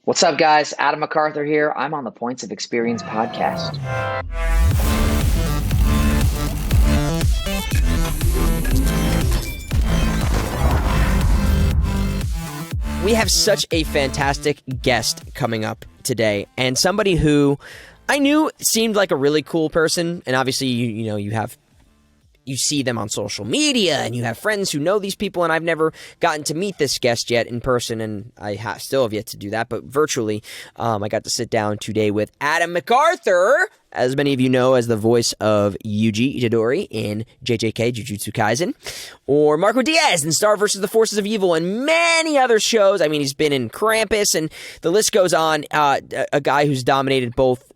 What's up, guys? Adam McArthur here. I'm on the Points of Experience podcast. We have such a fantastic guest coming up today, and somebody who I knew seemed like a really cool person. And obviously, you see them on social media, and you have friends who know these people. And I've never gotten to meet this guest yet in person, and I still have yet to do that. But virtually, I got to sit down today with Adam McArthur, as many of you know, as the voice of Yuji Itadori in JJK, Jujutsu Kaisen, or Marco Diaz in Star vs. the Forces of Evil, and many other shows. I mean, he's been in Krampus, and the list goes on. A guy who's dominated both,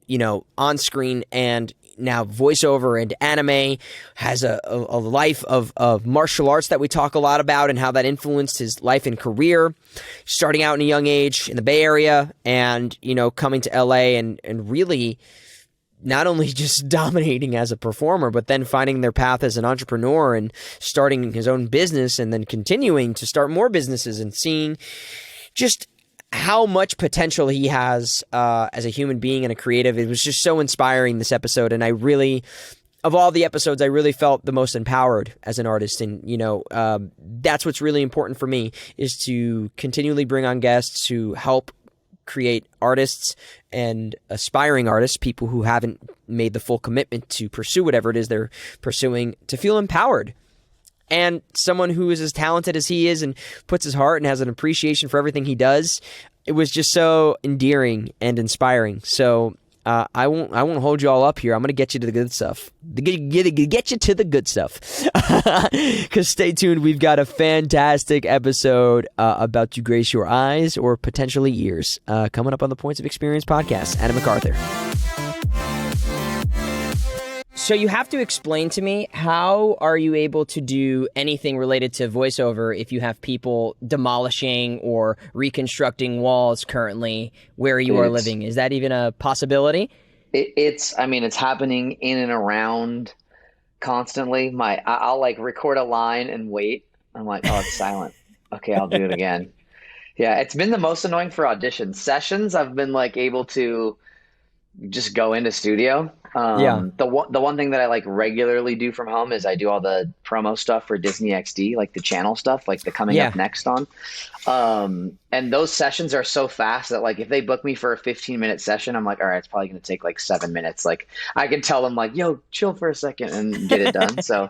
on screen and now voiceover and anime, has a life of martial arts that we talk a lot about and how that influenced his life and career, starting out in a young age in the Bay Area and, coming to LA and really not only just dominating as a performer, but then finding their path as an entrepreneur and starting his own business and then continuing to start more businesses and seeing just how much potential he has as a human being and a creative. It was just so inspiring, this episode. And I really, of all the episodes, I really felt the most empowered as an artist. And, that's what's really important for me, is to continually bring on guests who help create artists and aspiring artists, people who haven't made the full commitment to pursue whatever it is they're pursuing, to feel empowered. And someone who is as talented as he is and puts his heart and has an appreciation for everything he does, it was just so endearing and inspiring. So I won't hold you all up here. I'm going to get you to the good stuff. Get you to the good stuff. Because stay tuned. We've got a fantastic episode about to grace your eyes or potentially ears coming up on the Points of Experience podcast. Adam McArthur. So you have to explain to me, how are you able to do anything related to voiceover if you have people demolishing or reconstructing walls currently where you are living? Is that even a possibility? It's happening in and around constantly. I'll like record a line and wait. I'm like, oh, it's silent. Okay, I'll do it again. Yeah, it's been the most annoying for audition sessions. I've been like able to just go into studio. The one thing that I like regularly do from home is I do all the promo stuff for Disney XD, like the channel stuff, like the coming up next on. And those sessions are so fast that like if they book me for a 15-minute session, I'm like, all right, it's probably going to take like 7 minutes. Like I can tell them like, yo, chill for a second and get it done. So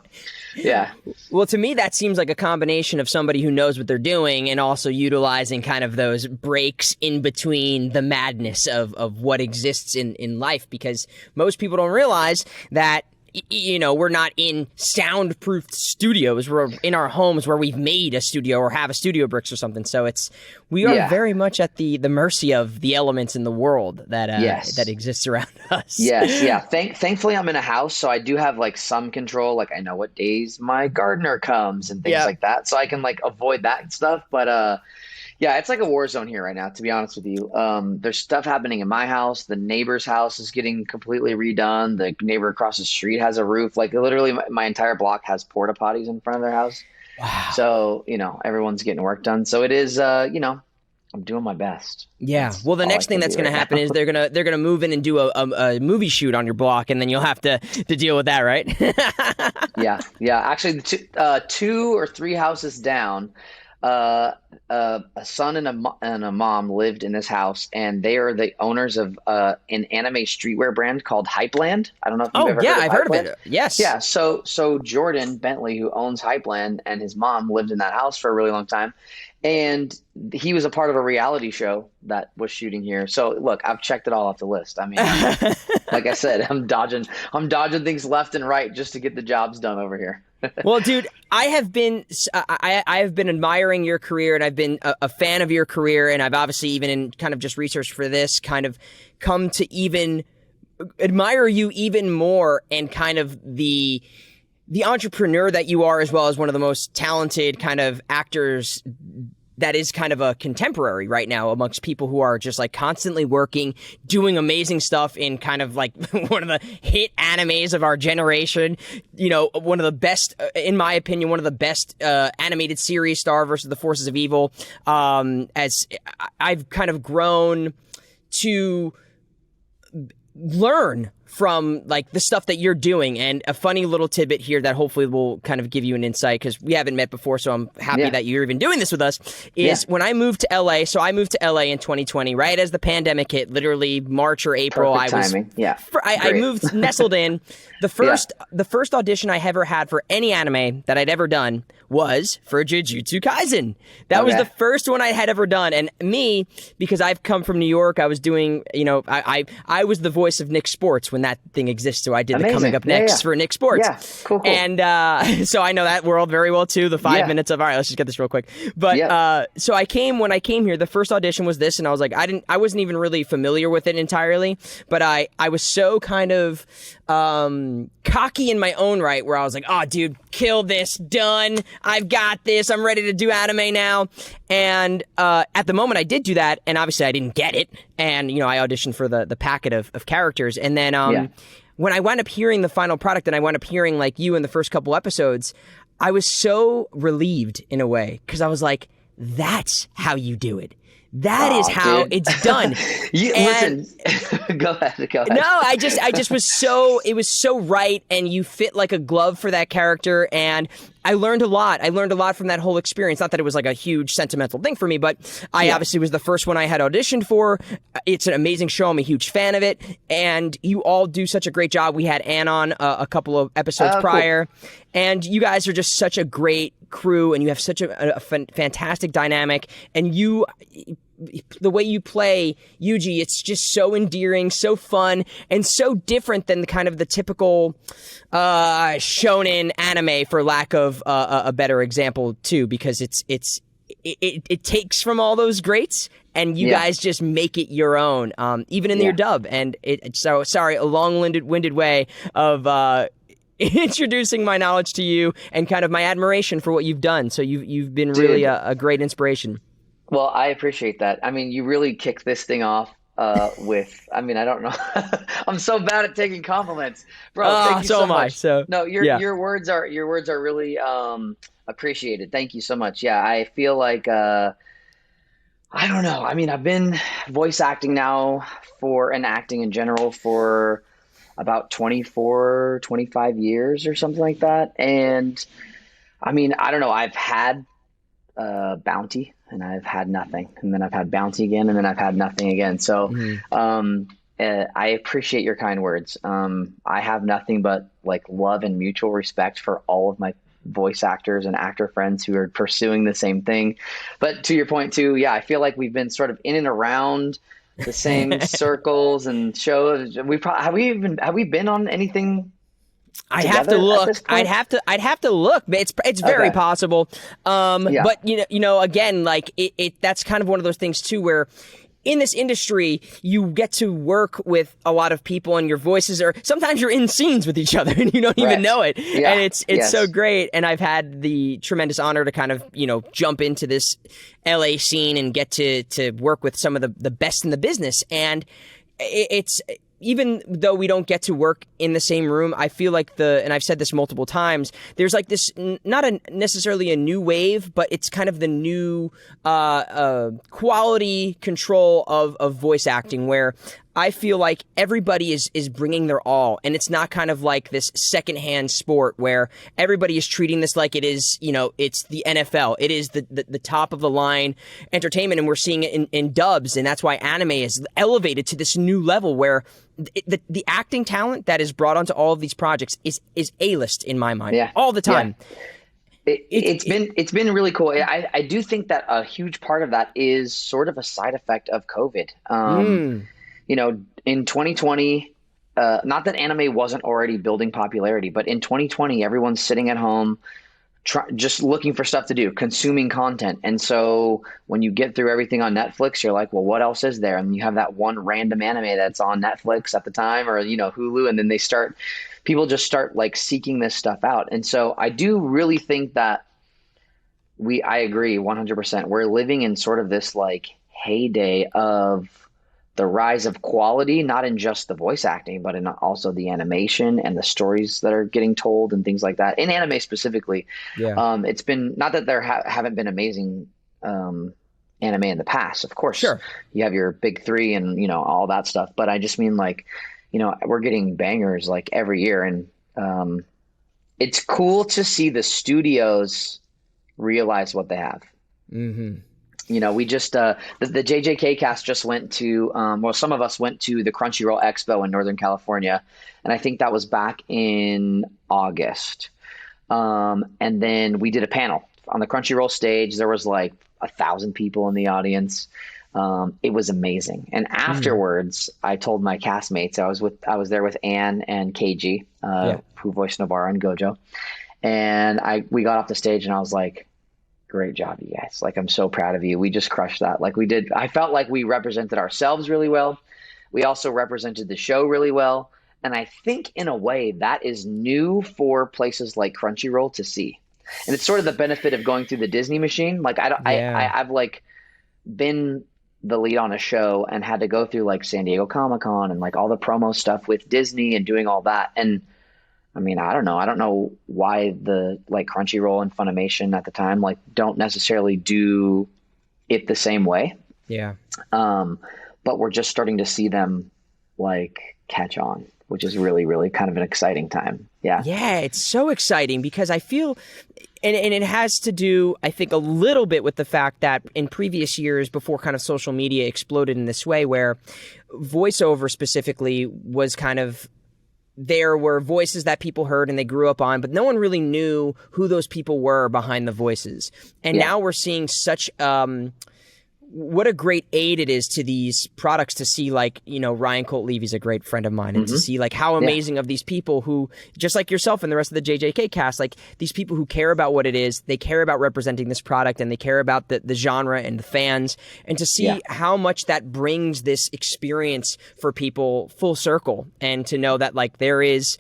yeah. Well, to me, that seems like a combination of somebody who knows what they're doing and also utilizing kind of those breaks in between the madness of what exists in life, because most people don't realize that, we're not in soundproofed studios. We're in our homes where we've made a studio or have a studio bricks or something. So we are very much at the mercy of the elements in the world that exists around us. Yes, yeah. Thankfully, I'm in a house, so I do have like some control. Like I know what days my gardener comes and things like that, so I can like avoid that stuff. But yeah, it's like a war zone here right now, to be honest with you. There's stuff happening in my house. The neighbor's house is getting completely redone. The neighbor across the street has a roof. Like literally my entire block has porta potties in front of their house. Wow. So, everyone's getting work done. So it is, I'm doing my best. Yeah. Well, the next thing that's going to happen is they're going to move in and do a movie shoot on your block, and then you'll have to deal with that, right? Yeah. Actually, two or three houses down, a son and a mom lived in this house, and they are the owners of an anime streetwear brand called Hypeland. I don't know if you've ever heard of I've heard of it. Yes. Yeah. So Jordan Bentley, who owns Hypeland, and his mom lived in that house for a really long time, and he was a part of a reality show that was shooting here. So look, I've checked it all off the list. I mean, like I said, I'm dodging things left and right just to get the jobs done over here. Well, dude, I have been admiring your career, and I've been a fan of your career, and I've obviously, even in kind of just research for this, kind of come to even admire you even more, and kind of the entrepreneur that you are, as well as one of the most talented kind of actors that is kind of a contemporary right now amongst people who are just like constantly working, doing amazing stuff in kind of like one of the hit animes of our generation. You know, one of the best, in my opinion, one of the best animated series, Star versus the Forces of Evil. As I've kind of grown to learn from like the stuff that you're doing. And a funny little tidbit here that hopefully will kind of give you an insight, because we haven't met before, so I'm happy that you're even doing this with us, is when I moved to LA. So I moved to LA in 2020, right as the pandemic hit, literally March or April. Perfect timing. I moved, nestled in. The first audition I ever had for any anime that I'd ever done was for Jujutsu Kaisen. That was the first one I had ever done. And me, because I've come from New York, I was doing, you know, I was the voice of Nick Sports when that thing exists. So I did the Coming Up Next for Nick Sports. Yeah, cool. And so I know that world very well too. The 5 minutes of, all right, let's just get this real quick. But so when I came here, the first audition was this, and I was like, I wasn't even really familiar with it entirely, but I was so kind of cocky in my own right, where I was like, oh dude, kill this, done, I've got this, I'm ready to do anime now. And at the moment I did do that, and obviously I didn't get it, and you know, I auditioned for the packet of characters, and then when I wound up hearing the final product, and I wound up hearing like you in the first couple episodes, I was so relieved in a way, because I was like, that's how you do it. That is how it's done. Listen, go ahead. No, I just was so, it was so right, and you fit like a glove for that character, and I learned a lot. I learned a lot from that whole experience. Not that it was like a huge sentimental thing for me, but I obviously was the first one I had auditioned for. It's an amazing show. I'm a huge fan of it, and you all do such a great job. We had Ann on a couple of episodes prior, and you guys are just such a great crew, and you have such a fantastic dynamic, and the way you play Yuji, it's just so endearing, so fun, and so different than the typical shonen anime, for lack of a better example too, because it takes from all those greats, and you guys just make it your own, even in your dub. And so sorry, a long-winded way of introducing my knowledge to you and kind of my admiration for what you've done. So you've been really a great inspiration. Well, I appreciate that. I mean, you really kicked this thing off with, I mean, I don't know. I'm so bad at taking compliments, bro. Thank you so much. So no, your words are really appreciated. Thank you so much. Yeah, I feel like I don't know. I mean, I've been voice acting now and acting in general for about 24, 25 years or something like that. And I mean, I don't know. I've had Bounty, and I've had nothing, and then I've had Bounty again, and then I've had nothing again. So I appreciate your kind words. I have nothing but like love and mutual respect for all of my voice actors and actor friends who are pursuing the same thing. But to your point too, yeah, I feel like we've been sort of in and around the same circles and shows. Have we been on anything? I have to look. I'd have to look. It's very possible. But you know, again, like that's kind of one of those things too, where in this industry you get to work with a lot of people, and your voices are sometimes you're in scenes with each other and you don't even know it. And it's so great. And I've had the tremendous honor to kind of, you know, jump into this LA scene and get to work with some of the best in the business. And it's, even though we don't get to work in the same room, I feel like and I've said this multiple times, there's like this, not necessarily a new wave, but it's kind of the new quality control of voice acting, where I feel like everybody is bringing their all, and it's not kind of like this secondhand sport where everybody is treating this like it is, you know, it's the NFL. It is the top of the line entertainment, and we're seeing it in dubs, and that's why anime is elevated to this new level where the acting talent that is brought onto all of these projects is A-list in my mind, all the time. Yeah. It's been really cool. I do think that a huge part of that is sort of a side effect of COVID. You know, in 2020, not that anime wasn't already building popularity, but in 2020, everyone's sitting at home, just looking for stuff to do, consuming content. And so when you get through everything on Netflix, you're like, well, what else is there? And you have that one random anime that's on Netflix at the time, or, you know, Hulu. And then people just start like seeking this stuff out. And so I do really think that I agree 100%. We're living in sort of this like heyday of the rise of quality, not in just the voice acting, but in also the animation and the stories that are getting told and things like that. In anime specifically, Yeah. it's been not that there haven't been amazing anime in the past. Of course, Sure. you have your big three and all that stuff. But I just mean like, we're getting bangers like every year, and it's cool to see the studios realize what they have. Mm-hmm. We just the JJK cast just went to well, some of us went to the Crunchyroll Expo in Northern California, and I think that was back in August. And then we did a panel on the Crunchyroll stage. There was like 1,000 people in the audience. It was amazing. And afterwards, I told my castmates, I was there with Anne and KG, who voiced Navarro and Gojo, and we got off the stage, and I was like, great job, you guys. Like, I'm so proud of you. We just crushed that. Like, we did. I felt like we represented ourselves really well. We also represented the show really well. And I think in a way that is new for places like Crunchyroll to see. And it's sort of the benefit of going through the Disney machine. Like, I've like been the lead on a show and had to go through like San Diego Comic-Con and like all the promo stuff with Disney and doing all that. And I mean, I don't know. I don't know why the like Crunchyroll and Funimation at the time like don't necessarily do it the same way. Yeah. But we're just starting to see them like catch on, which is really, really kind of an exciting time. Yeah. Yeah, it's so exciting because I feel, and it has to do, I think, a little bit with the fact that in previous years, before kind of social media exploded in this way, where voiceover specifically was kind of, there were voices that people heard and they grew up on, but no one really knew who those people were behind the voices. And now we're seeing such what a great aid it is to these products to see, like, Ryan Colt Levy's a great friend of mine, and to see like how amazing of these people who, just like yourself and the rest of the JJK cast, like these people who care about what it is, they care about representing this product, and they care about the genre and the fans, and to see how much that brings this experience for people full circle, and to know that like there is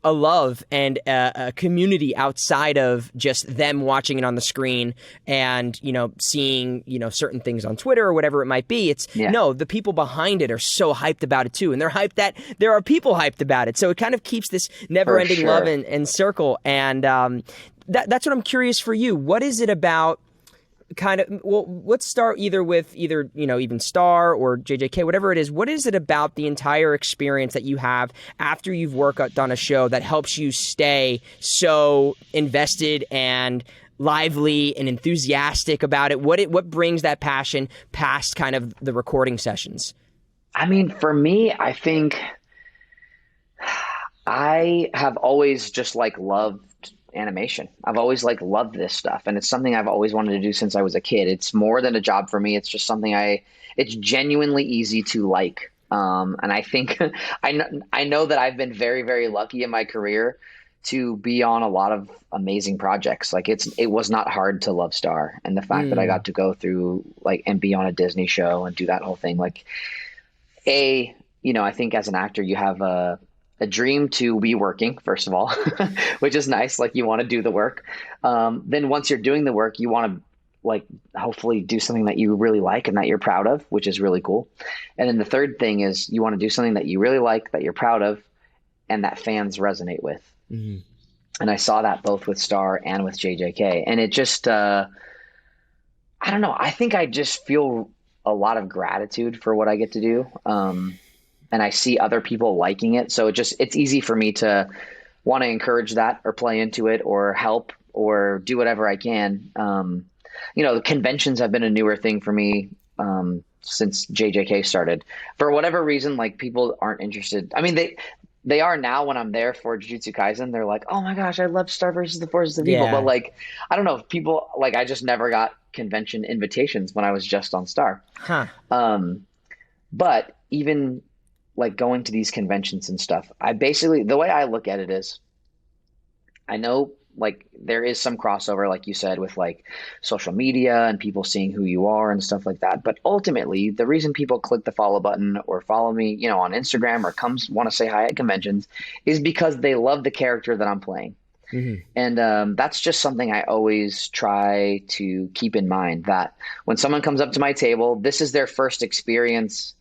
a love and a community outside of just them watching it on the screen and, seeing, certain things on Twitter or whatever it might be. It's no, the people behind it are so hyped about it too. And they're hyped that there are people hyped about it. So it kind of keeps this never ending love and circle. And that's what I'm curious for you. What is it about let's start either with even Star or JJK, whatever it is. What is it about the entire experience that you have after you've worked on a show that helps you stay so invested and lively and enthusiastic about it? What brings that passion past kind of the recording sessions? I mean, for me, I think I have always just like loved animation. I've always like loved this stuff, and it's something I've always wanted to do since I was a kid. It's more than a job for me. It's just something it's genuinely easy to like. And I think I know that I've been very, very lucky in my career to be on a lot of amazing projects. Like it was not hard to love Star, and the fact that I got to go through like and be on a Disney show and do that whole thing. Like I think as an actor you have a dream to be working, first of all, which is nice. Like you want to do the work. Then once you're doing the work, you want to like hopefully do something that you really like and that you're proud of, which is really cool. And then the third thing is you want to do something that you really like, that you're proud of, and that fans resonate with. Mm-hmm. And I saw that both with Star and with JJK. And it just, I don't know. I think I just feel a lot of gratitude for what I get to do. And I see other people liking it. So it's easy for me to want to encourage that or play into it or help or do whatever I can. The conventions have been a newer thing for me since JJK started. For whatever reason, like people aren't interested. I mean, they are now when I'm there for Jujutsu Kaisen. They're like, oh my gosh, I love Star versus the Forces of Evil. But like, I don't know, people like I just never got convention invitations when I was just on Star. Huh. But even like going to these conventions and stuff, the way I look at it is, I know like there is some crossover, like you said, with like social media and people seeing who you are and stuff like that. But ultimately, the reason people click the follow button or follow me, on Instagram or want to say hi at conventions is because they love the character that I'm playing. And that's just something I always try to keep in mind, that when someone comes up to my table, this is their first experience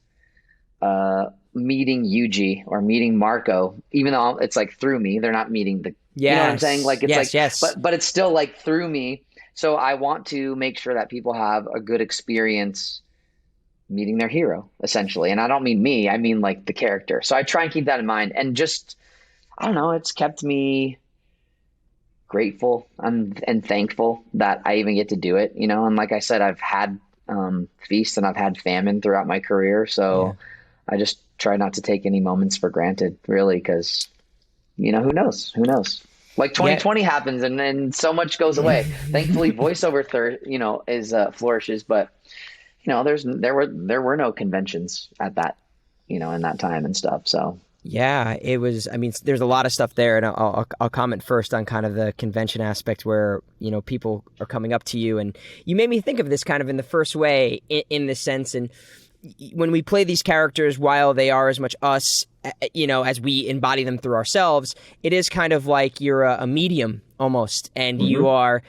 meeting Yuji or meeting Marco, even though it's like through me. They're not meeting the, you know what I'm saying? Like it's like, yes. but it's still like through me. So I want to make sure that people have a good experience meeting their hero, essentially. And I don't mean me, I mean like the character. So I try and keep that in mind. And just, I don't know, it's kept me grateful and thankful that I even get to do it, you know. And like I said, I've had feast and I've had famine throughout my career. So I just try not to take any moments for granted, really, because, you know, who knows? Who knows? Like 2020 happens and then so much goes away. Thankfully, voiceover, you know, is flourishes, but you know, there were no conventions at that, you know, in that time and stuff. So yeah, it was. I mean, there's a lot of stuff there, and I'll comment first on kind of the convention aspect where, you know, people are coming up to you, and you made me think of this kind of in the first way, in this sense. And when we play these characters, while they are as much us, you know, as we embody them through ourselves, it is kind of like you're a medium almost, and you are.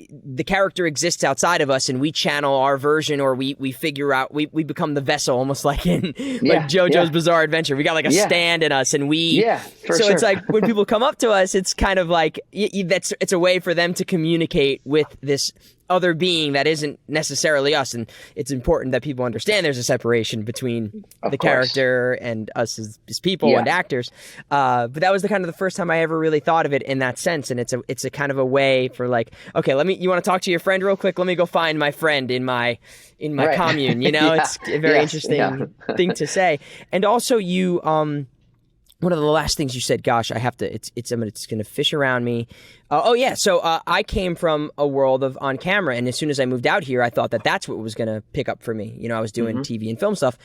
The character exists outside of us, and we channel our version, or we figure out, we become the vessel, almost like in like JoJo's Bizarre Adventure. We got like a stand in us, and it's like when people come up to us, it's kind of like it's a way for them to communicate with this other being that isn't necessarily us. And it's important that people understand there's a separation between the character and us as people and actors. But that was the kind of the first time I ever really thought of it in that sense. And it's a kind of a way for like, okay, you want to talk to your friend real quick? Let me go find my friend in my commune, you know. It's a very interesting thing to say. And also you, one of the last things you said, gosh, I have to, it's going to fish around me. So I came from a world of on camera, and as soon as I moved out here, I thought that that's what was going to pick up for me. You know, I was doing TV and film stuff,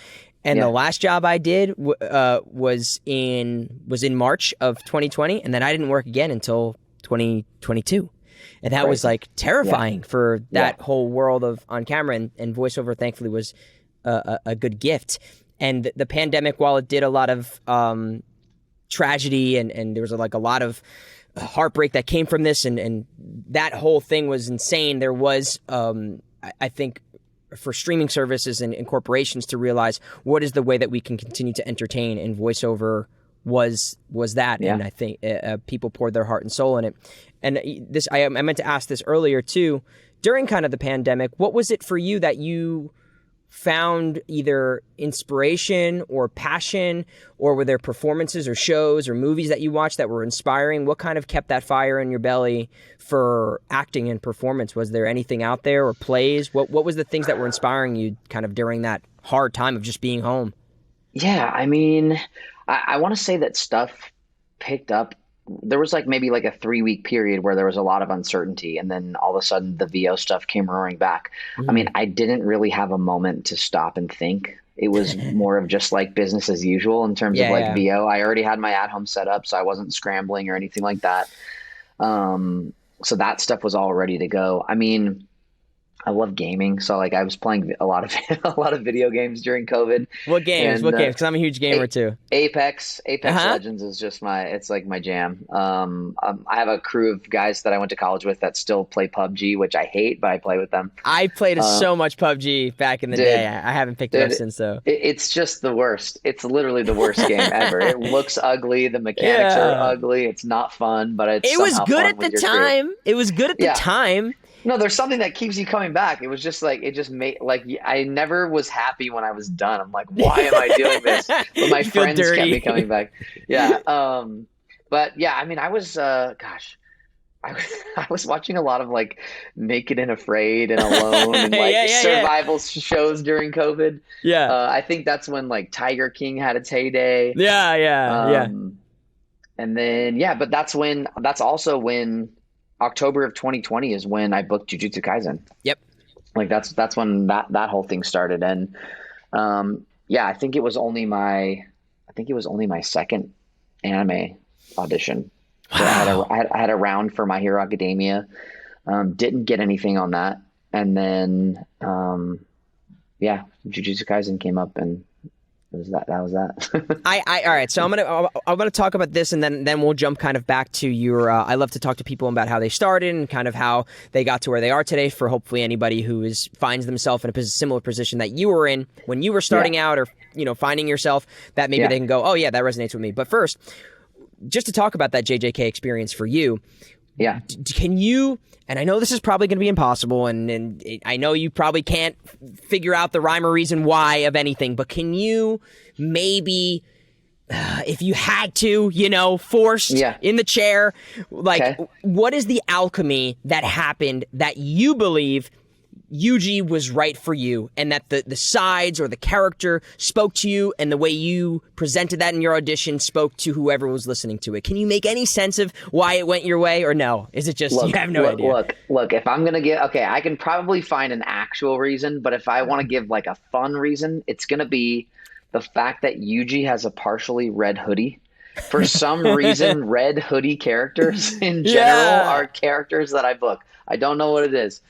and the last job I did was in March of 2020, and then I didn't work again until 2022. And that was like terrifying for that whole world of on camera, and voiceover thankfully was a good gift. And the pandemic, while it did a lot of tragedy and there was like a lot of heartbreak that came from this, and that whole thing was insane. There was, I think, for streaming services and corporations to realize what is the way that we can continue to entertain, and voiceover was that. And I think people poured their heart and soul in it. And this, I meant to ask this earlier too, during kind of the pandemic, what was it for you that you found either inspiration or passion, or were there performances or shows or movies that you watched that were inspiring? What kind of kept that fire in your belly for acting and performance? Was there anything out there, or plays? What was the things that were inspiring you kind of during that hard time of just being home? Yeah, I mean, I want to say that stuff picked up. There was like maybe like a 3-week period where there was a lot of uncertainty, and then all of a sudden the VO stuff came roaring back. I mean, I didn't really have a moment to stop and think. It was more of just like business as usual in terms of like VO. I already had my at-home setup, so I wasn't scrambling or anything like that. So that stuff was all ready to go. I mean, I love gaming, so like I was playing a lot of video games during COVID. What games? Because I'm a huge gamer too. Apex Legends is just it's like my jam. I have a crew of guys that I went to college with that still play PUBG, which I hate, but I play with them. I played so much PUBG back in the day. I haven't picked it up since though. It's just the worst. It's literally the worst game ever. It looks ugly. The mechanics are ugly. It's not fun, but it was good at the time. It was good at the time. No, there's something that keeps you coming back. It was just like, it just made, like, I never was happy when I was done. I'm like, why am I doing this? But my friends kept me coming back. Yeah. But yeah, I mean, I was watching a lot of like Naked and Afraid and Alone and like survival shows during COVID. Yeah. I think that's when like Tiger King had its heyday. Yeah. And then, but that's also when October of 2020 is when I booked Jujutsu Kaisen. Yep. Like that's when that whole thing started. And I think it was only my second anime audition. So Wow. I had a round for My Hero Academia. Didn't get anything on that. And then Jujutsu Kaisen came up, and That was that. All right. So I'm gonna talk about this, and then we'll jump kind of back to your. I love to talk to people about how they started and kind of how they got to where they are today. For hopefully anybody who finds themselves in a similar position that you were in when you were starting out, or finding yourself, that maybe they can go, oh yeah, that resonates with me. But first, just to talk about that JJK experience for you. Yeah. Can you, and I know this is probably going to be impossible, and I know you probably can't figure out the rhyme or reason why of anything, but can you maybe, if you had to, forced in the chair, like, what is the alchemy that happened that you believe Yuji was right for you, and that the sides or the character spoke to you, and the way you presented that in your audition spoke to whoever was listening to it? Can you make any sense of why it went your way, or no? Is it just you have no idea? Look, if I'm going to I can probably find an actual reason, but if I want to give like a fun reason, it's going to be the fact that Yuji has a partially red hoodie. For some reason, red hoodie characters in general are characters that I book. I don't know what it is.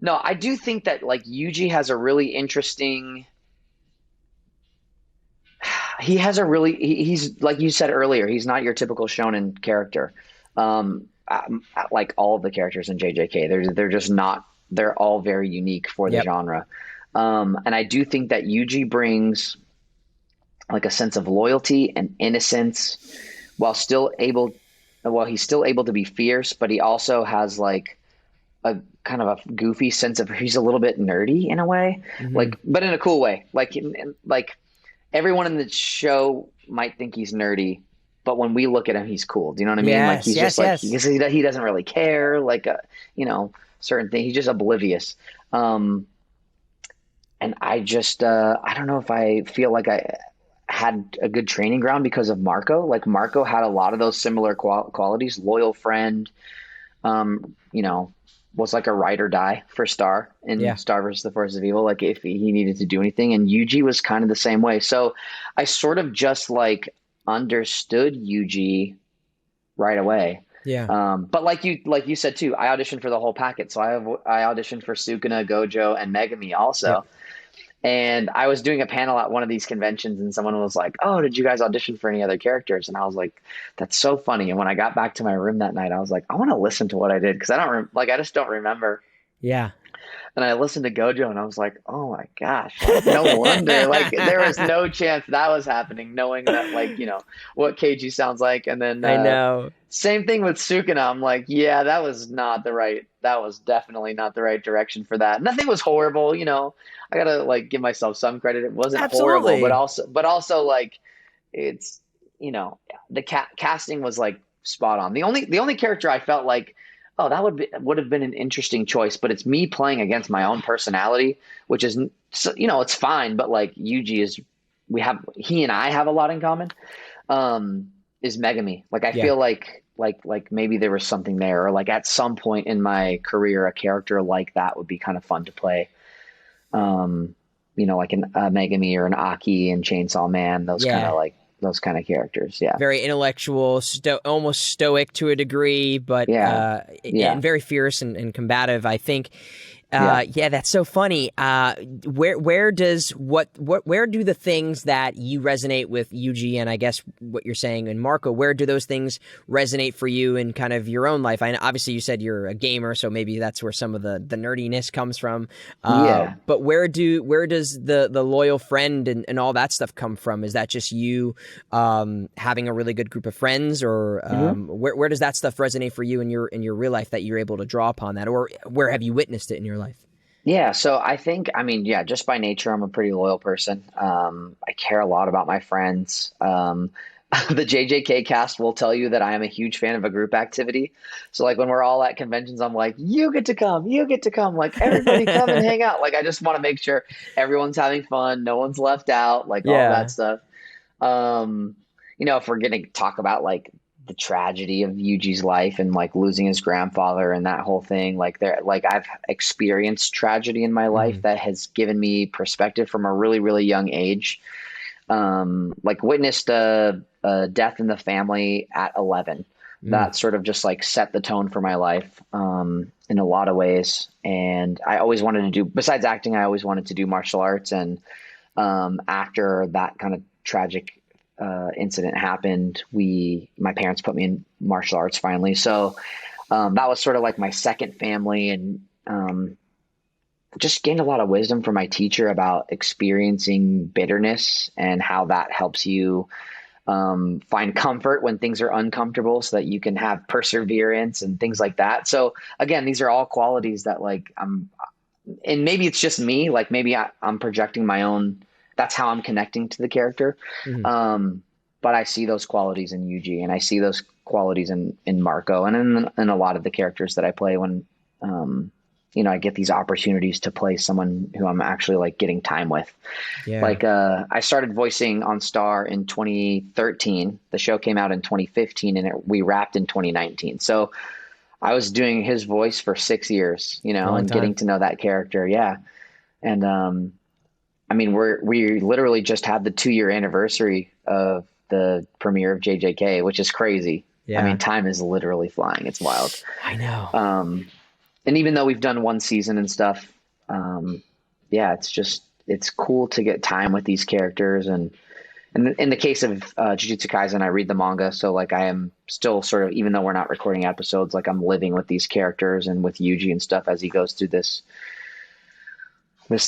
No, I do think that like Yuji has a really interesting. He's like you said earlier. He's not your typical shonen character. Like all of the characters in JJK, they're just not. They're all very unique for the genre. And I do think that Yuji brings like a sense of loyalty and innocence, while he's still able to be fierce, but he also has like a kind of a goofy sense of, he's a little bit nerdy in a way, but in a cool way. Like everyone in the show might think he's nerdy, but when we look at him, he's cool. Do you know what I mean? Like he doesn't really care, like, certain thing. He's just oblivious. And I just, I don't know if I feel like I had a good training ground because of Marco. Like Marco had a lot of those similar qualities, loyal friend, was like a ride or die for Star in Star versus the Forces of Evil. Like if he needed to do anything, and Yuji was kind of the same way. So I sort of just like understood Yuji right away. Yeah. But like you said too, I auditioned for the whole packet. So I auditioned for Sukuna, Gojo, and Megami also. Yeah. And I was doing a panel at one of these conventions, and someone was like, "Oh, did you guys audition for any other characters?" And I was like, "That's so funny." And when I got back to my room that night, I was like, "I want to listen to what I did, because I just don't remember." Yeah. And I listened to Gojo, and I was like, "Oh my gosh, no wonder!" Like there was no chance that was happening, knowing that what KG sounds like. And then I know. Same thing with Sukuna. I'm like, yeah, that was definitely not the right direction for that. Nothing was horrible, I gotta give myself some credit. It wasn't horrible, but also like it's the casting was like spot on. The only character I felt like, oh, that would have been an interesting choice, but it's me playing against my own personality, which is it's fine, but like Yuji he and I have a lot in common. Is Megami. Like I feel like maybe there was something there, or like at some point in my career, a character like that would be kind of fun to play. Like an Megami or an Aki in Chainsaw Man, those kind of characters. Yeah. Very intellectual, almost stoic to a degree, but and very fierce and combative, I think. That's so funny. Where do the things that you resonate with Yuji, and I guess what you're saying in Marco, where do those things resonate for you in kind of your own life? Obviously you said you're a gamer, so maybe that's where some of the nerdiness comes from. But where does the loyal friend and all that stuff come from? Is that just you having a really good group of friends, or where does that stuff resonate for you in your real life, that you're able to draw upon that, or where have you witnessed it in your life? Yeah. So I think, just by nature, I'm a pretty loyal person. I care a lot about my friends. The JJK cast will tell you that I am a huge fan of a group activity. So like when we're all at conventions, I'm like, you get to come, like everybody come and hang out. Like, I just want to make sure everyone's having fun. No one's left out, like all that stuff. If we're going to talk about like the tragedy of Yuji's life and like losing his grandfather and that whole thing, I've experienced tragedy in my life that has given me perspective from a really, really young age. Witnessed a death in the family at 11. That sort of just like set the tone for my life in a lot of ways. And I always wanted to do, besides acting, I always wanted to do martial arts. And after that kind of tragic incident happened, my parents put me in martial arts finally. So that was sort of like my second family, and just gained a lot of wisdom from my teacher about experiencing bitterness and how that helps you find comfort when things are uncomfortable, so that you can have perseverance and things like that. So again, these are all qualities that like and maybe it's just me, like maybe I'm projecting my own, that's how I'm connecting to the character. But I see those qualities in Yuji, and I see those qualities in Marco, and in a lot of the characters that I play when, I get these opportunities to play someone who I'm actually like getting time with. Yeah. Like, I started voicing on Star in 2013. The show came out in 2015, and we wrapped in 2019. So I was doing his voice for 6 years, and getting to know that character. Yeah. And, I mean, we literally just had the 2-year anniversary of the premiere of JJK, which is crazy. Yeah. I mean, time is literally flying. It's wild. I know. And even though we've done one season and stuff, it's cool to get time with these characters. And in the case of Jujutsu Kaisen, I read the manga. So like I am still sort of, even though we're not recording episodes, like I'm living with these characters and with Yuji and stuff as he goes through this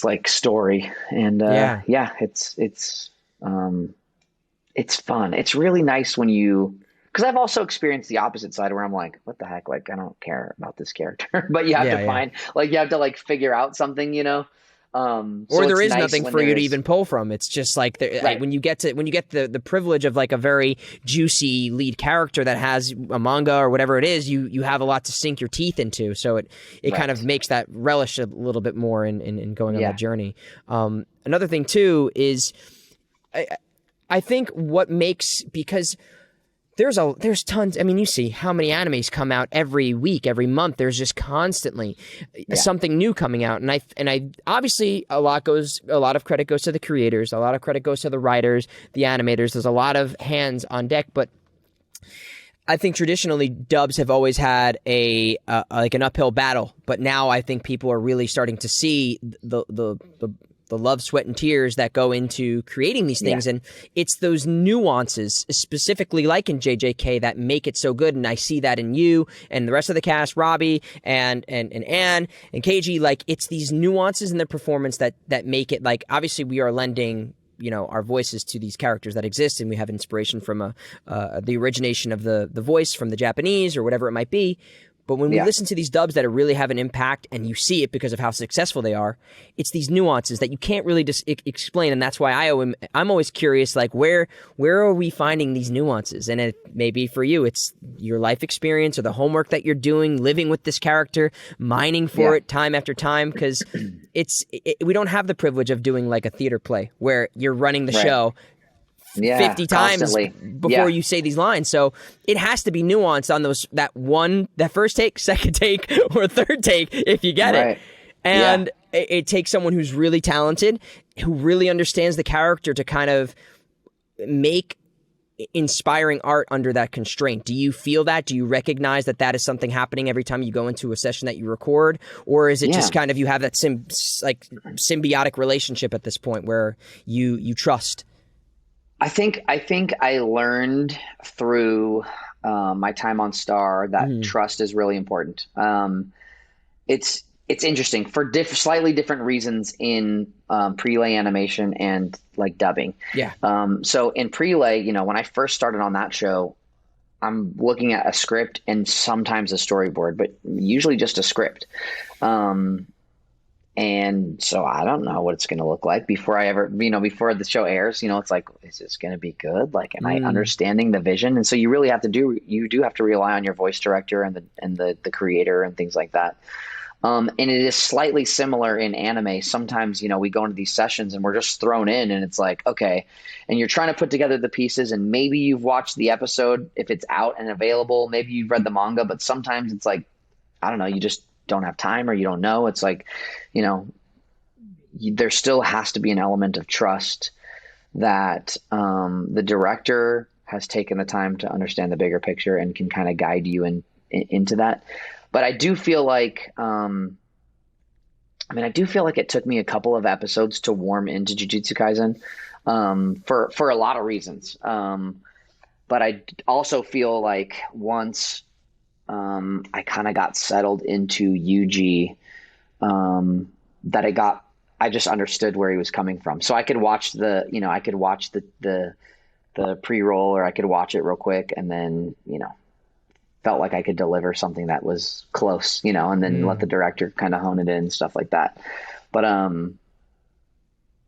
like story. And it's fun. It's really nice because I've also experienced the opposite side where I'm like, what the heck? Like, I don't care about this character, but you have to find, like, you have to like figure out something, or there is nothing for you to even pull from. It's just like, like when you get the privilege of like a very juicy lead character that has a manga or whatever it is, you have a lot to sink your teeth into. So it kind of makes that relish a little bit more in going on that journey. Another thing too is I think what makes, because there's tons. I mean, you see how many animes come out every week, every month. There's just constantly something new coming out, and I obviously a lot of credit goes to the creators, a lot of credit goes to the writers, the animators. There's a lot of hands on deck, but I think traditionally dubs have always had like an uphill battle. But now I think people are really starting to see the love, sweat, and tears that go into creating these things. And it's those nuances, specifically like in JJK, that make it so good. And I see that in you and the rest of the cast, Robbie and Anne and KG. Like, it's these nuances in the performance that make it, like, obviously we are lending, our voices to these characters that exist, and we have inspiration from the origination of the voice from the Japanese or whatever it might be. But when we listen to these dubs that really have an impact, and you see it because of how successful they are, it's these nuances that you can't really just explain. And that's why I'm always curious, like, where are we finding these nuances? And it maybe for you, it's your life experience or the homework that you're doing, living with this character, mining for it time after time. Because we don't have the privilege of doing like a theater play where you're running the show 50 times before you say these lines. So it has to be nuanced on that first take, second take, or third take if you get it. And it takes someone who's really talented, who really understands the character to kind of make inspiring art under that constraint. Do you feel that? Do you recognize that is something happening every time you go into a session that you record? Or is it just kind of you have that symbiotic relationship at this point where you trust? I think I learned through my time on Star that trust is really important. It's interesting for slightly different reasons in prelay animation and like dubbing. So in prelay, when I first started on that show, I'm looking at a script and sometimes a storyboard, but usually just a script. And so I don't know what it's going to look like before before the show airs, it's like, is this going to be good? Like, am I understanding the vision? And so you really have to rely on your voice director and the creator and things like that. And it is slightly similar in anime. Sometimes, we go into these sessions and we're just thrown in and it's like, okay, and you're trying to put together the pieces, and maybe you've watched the episode if it's out and available, maybe you've read the manga, but sometimes it's like, I don't know, you just don't have time or you don't know. It's like, there still has to be an element of trust that the director has taken the time to understand the bigger picture and can kind of guide you into that. But I do feel like I mean, I do feel like it took me a couple of episodes to warm into Jujutsu Kaisen, for a lot of reasons. But I also feel like once I kind of got settled into Yuji, that I just understood where he was coming from. So I could watch I could watch the pre-roll, or I could watch it real quick and then, felt like I could deliver something that was close, and then let the director kind of hone it in and stuff like that. But,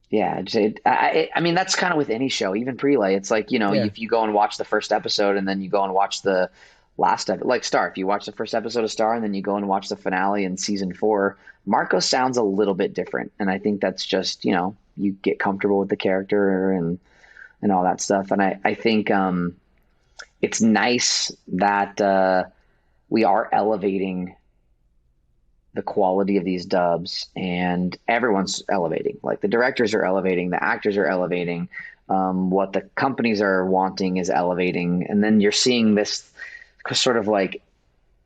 yeah, I mean, that's kind of with any show, even Prelay. It's like, Yeah. if you go and watch the first episode and then you go and watch the last episode, like Star, if you watch the first episode of Star and then you go and watch the finale in season 4, Marco sounds a little bit different. And I think that's just, you get comfortable with the character and all that stuff. And I think, it's nice that, we are elevating the quality of these dubs, and everyone's elevating. Like the directors are elevating, the actors are elevating, what the companies are wanting is elevating, and then you're seeing this sort of like,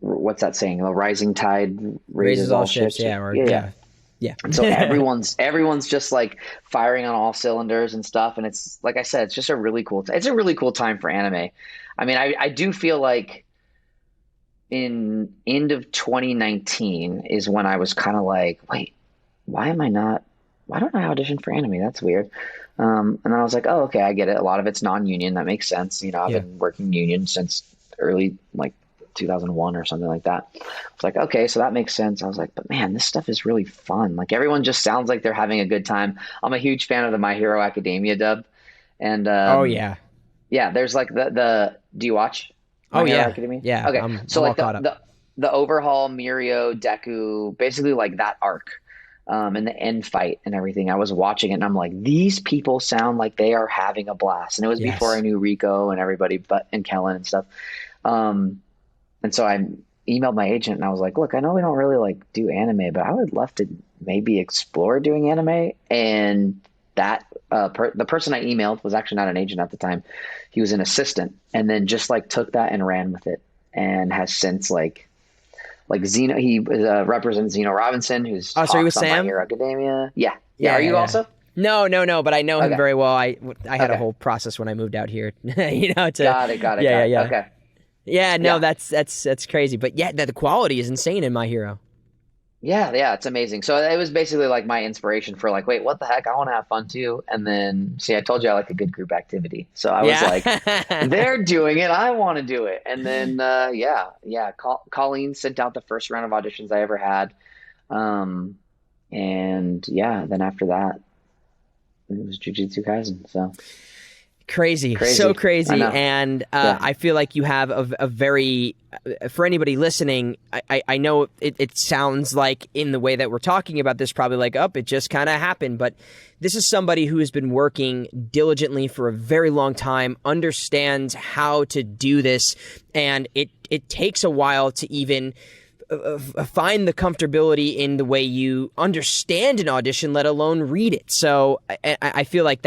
what's that saying? The rising tide raises all ships. Yeah, yeah. And so everyone's just like firing on all cylinders and stuff, and it's like I said, it's just a really cool. It's a really cool time for anime. I mean, I do feel like in end of 2019 is when I was kind of like, wait, why don't I audition for anime? That's weird. And then I was like, oh, okay, I get it. A lot of it's non-union. That makes sense. I've been working union since early, like 2001 or something like that. It's like, okay, so that makes sense. I was like, but man, this stuff is really fun. Like everyone just sounds like they're having a good time. I'm a huge fan of the My Hero Academia dub. And, Oh yeah. yeah, there's like do you watch Oh My Hero yeah. Academia? Yeah. Okay. I'm So all like caught up. the overhaul, Mirio, Deku, basically like that arc, and the end fight and everything. I was watching it and I'm like, these people sound like they are having a blast. And it was Yes. before I knew Rico and everybody, and Kellen and stuff. And so I emailed my agent and I was like, look, I know we don't really like do anime, but I would love to maybe explore doing anime. And that the person I emailed was actually not an agent at the time. He was an assistant, and then just like took that and ran with it, and has since like Zeno. He represents Zeno Robinson, who's Oh, so he was talks on My Sam? Hero Academia. Yeah. Are you also? No, but I know him Okay. very well. I had a Okay. whole process when I moved out here. To Got it. Yeah. Okay. Yeah, no, Yeah. that's crazy. But yeah, the quality is insane in My Hero. Yeah, it's amazing. So it was basically like my inspiration for like, wait, what the heck? I want to have fun too. And then, see, I told you I like a good group activity. So I was like, they're doing it, I want to do it. And then, Colleen sent out the first round of auditions I ever had. And yeah, then after that, it was Jujutsu Kaisen. So Crazy, so I crazy. know. And Yeah. I feel like you have a very, for anybody listening, I know it sounds like in the way that we're talking about this, probably like, it just kind of happened. But this is somebody who has been working diligently for a very long time, understands how to do this. And it takes a while to even find the comfortability in the way you understand an audition, let alone read it. So I feel like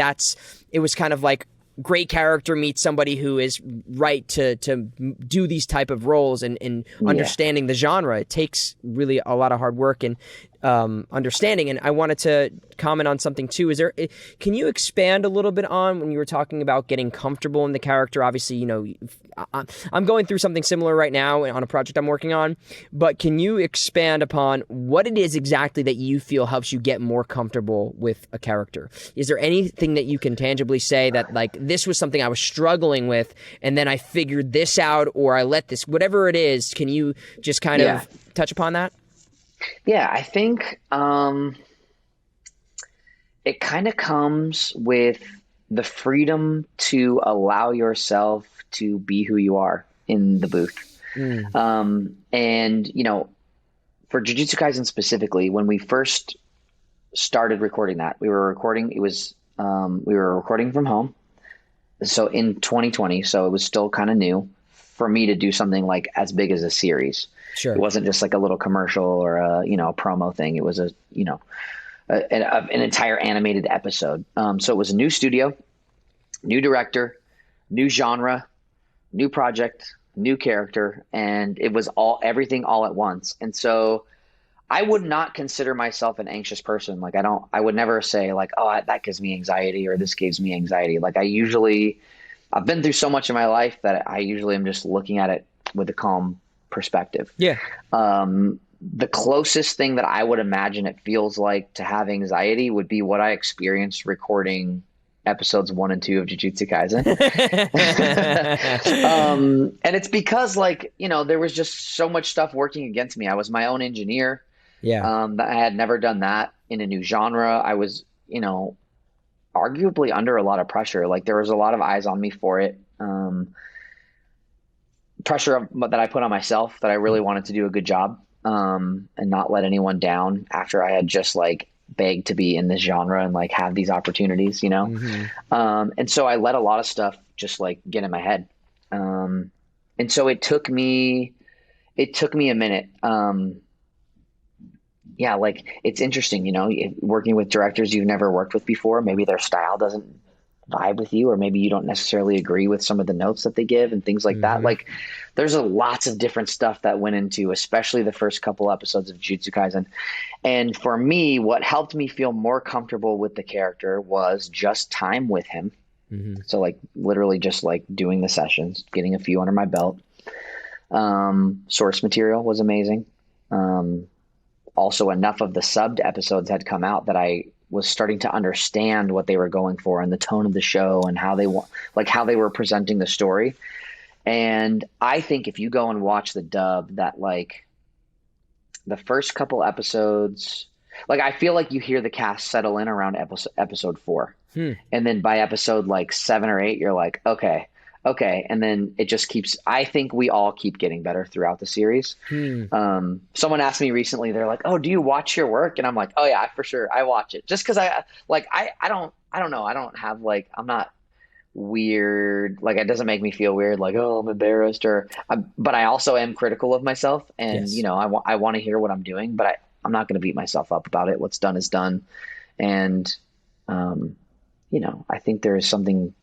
it was kind of like great character meets somebody who is right to do these type of roles, and understanding the genre. It takes really a lot of hard work and understanding. And I wanted to comment on something too. Can you expand a little bit on when you were talking about getting comfortable in the character? Obviously, I'm going through something similar right now on a project I'm working on, but can you expand upon what it is exactly that you feel helps you get more comfortable with a character? Is there anything that you can tangibly say that like, this was something I was struggling with and then I figured this out, or I let this, whatever it is, can you just kind of touch upon that? Yeah, I think it kind of comes with the freedom to allow yourself to be who you are in the booth. And, for Jujutsu Kaisen specifically, when we first started recording that, we were recording from home. So in 2020, so it was still kind of new for me to do something like as big as a series. Sure. It wasn't just like a little commercial or a promo thing. It was an entire animated episode. So it was a new studio, new director, new genre, new project, new character, and it was everything all at once. And so I would not consider myself an anxious person. Like I would never say like, oh, that gives me anxiety or this gives me anxiety. Like I've been through so much in my life that I usually am just looking at it with a calm perspective. Yeah. The closest thing that I would imagine it feels like to have anxiety would be what I experienced recording episodes 1 and 2 of Jujutsu Kaisen. And it's because like, there was just so much stuff working against me. I was my own engineer. Yeah. I had never done that in a new genre. I was, arguably under a lot of pressure. Like there was a lot of eyes on me for it. Pressure that I put on myself that I really wanted to do a good job, and not let anyone down after I had just like begged to be in this genre and like have these opportunities, and so I let a lot of stuff just like get in my head. And so it took me a minute. Yeah, like it's interesting, working with directors you've never worked with before. Maybe their style doesn't vibe with you, or maybe you don't necessarily agree with some of the notes that they give and things like that. Like there's lots of different stuff that went into, especially the first couple episodes of Jujutsu Kaisen. And for me, what helped me feel more comfortable with the character was just time with him. So like literally just like doing the sessions, getting a few under my belt. Source material was amazing. Also enough of the subbed episodes had come out that I was starting to understand what they were going for and the tone of the show and how they were presenting the story. And I think if you go and watch the dub, that like the first couple episodes, like I feel like you hear the cast settle in around episode 4. And then by episode like 7 or 8, you're like, okay. And then it just keeps, I think we all keep getting better throughout the series. Someone asked me recently, they're like, oh, do you watch your work? And I'm like, oh yeah, for sure. I watch it just cause I don't know. I don't have like, I'm not weird. Like it doesn't make me feel weird. Like, oh, I'm embarrassed but I also am critical of myself and Yes. I want to hear what I'm doing, but I'm not going to beat myself up about it. What's done is done. And, I think there is something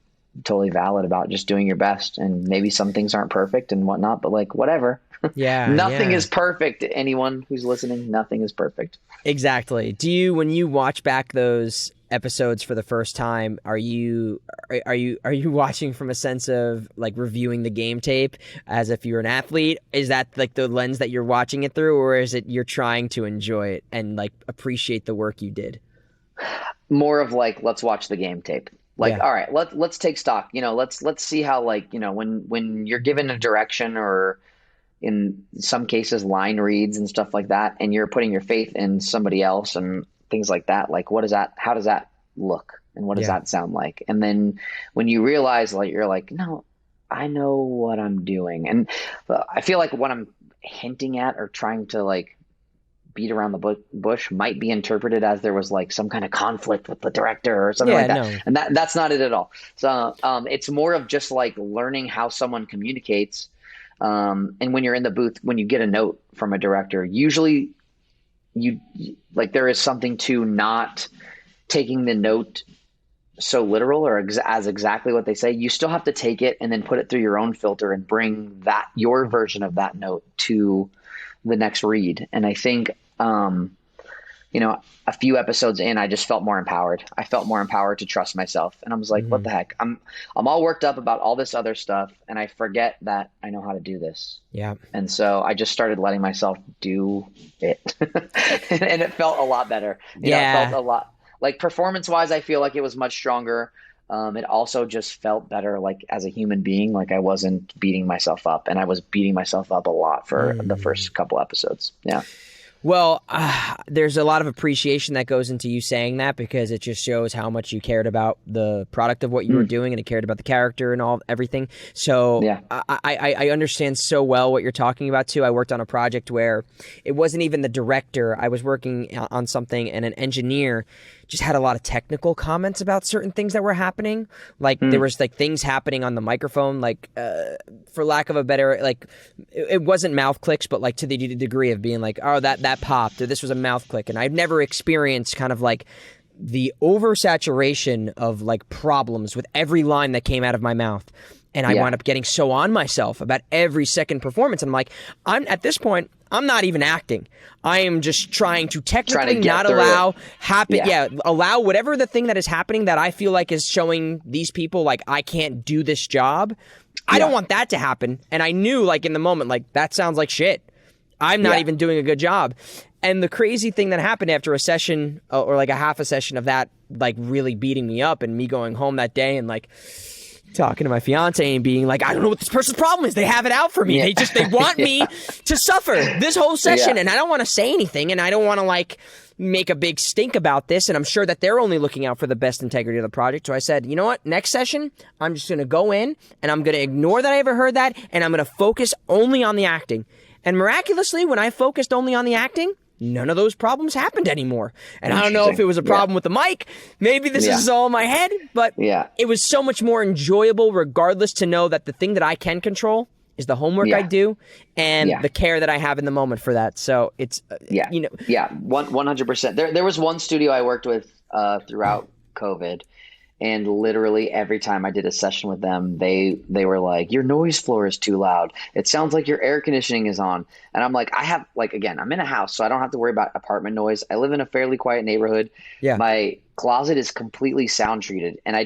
totally valid about just doing your best, and maybe some things aren't perfect and whatnot, but like whatever. Nothing is perfect. Anyone who's listening, nothing is perfect. Exactly. When you watch back those episodes for the first time, are you watching from a sense of like reviewing the game tape as if you're an athlete? Is that like the lens that you're watching it through, or is it you're trying to enjoy it and like appreciate the work you did? More of like, let's watch the game tape. Like, all right, let's take stock. Let's see how like, when you're given a direction, or in some cases line reads and stuff like that, and you're putting your faith in somebody else and things like that. Like, how does that look? And what does that sound like? And then when you realize like, you're like, no, I know what I'm doing. And I feel like what I'm hinting at or trying to like beat around the bush might be interpreted as there was like some kind of conflict with the director or something like that. No. And that's not it at all. So it's more of just like learning how someone communicates. And when you're in the booth, when you get a note from a director, usually there is something to not taking the note so literal or as exactly what they say. You still have to take it and then put it through your own filter and bring your version of that note to the next read. And I think, a few episodes in, I just felt more empowered. I felt more empowered to trust myself. And I was like, what the heck? I'm all worked up about all this other stuff, and I forget that I know how to do this. Yeah. And so I just started letting myself do it. And it felt a lot better. It felt a lot like performance-wise, I feel like it was much stronger. It also just felt better, like as a human being, like I wasn't beating myself up, and I was beating myself up a lot for the first couple episodes. Yeah. Well, there's a lot of appreciation that goes into you saying that, because it just shows how much you cared about the product of what you were doing, and it cared about the character and everything. So yeah. I understand so well what you're talking about too. I worked on a project where it wasn't even the director. I was working on something, and an engineer just had a lot of technical comments about certain things that were happening. Like there was like things happening on the microphone, like for lack of a better, like it wasn't mouth clicks, but like to the degree of being like, oh, that popped, or this was a mouth click. And I've never experienced kind of like the oversaturation of like problems with every line that came out of my mouth. And I wound up getting so on myself about every second performance. And I'm like, at this point, I'm not even acting. I am just trying to technically not allow allow whatever the thing that is happening that I feel like is showing these people like I can't do this job. I don't want that to happen. And I knew like in the moment, like that sounds like shit. I'm not even doing a good job. And the crazy thing that happened after a session or like a half a session of that, like really beating me up and me going home that day and like talking to my fiance and being like, I don't know what this person's problem is. They have it out for me. They want me to suffer this whole session. And I don't want to say anything. And I don't want to like make a big stink about this. And I'm sure that they're only looking out for the best integrity of the project. So I said, you know what? Next session, I'm just going to go in and I'm going to ignore that I ever heard that. And I'm going to focus only on the acting. And miraculously, when I focused only on the acting, none of those problems happened anymore. And I don't know if it was a problem with the mic. Maybe this is all in my head, but it was so much more enjoyable regardless to know that the thing that I can control is the homework I do and the care that I have in the moment for that. So it's, 100%. There was one studio I worked with throughout COVID. And literally every time I did a session with them, they were like, your noise floor is too loud. It sounds like your air conditioning is on. And I'm like, again, I'm in a house, so I don't have to worry about apartment noise. I live in a fairly quiet neighborhood. Yeah. My closet is completely sound treated. And I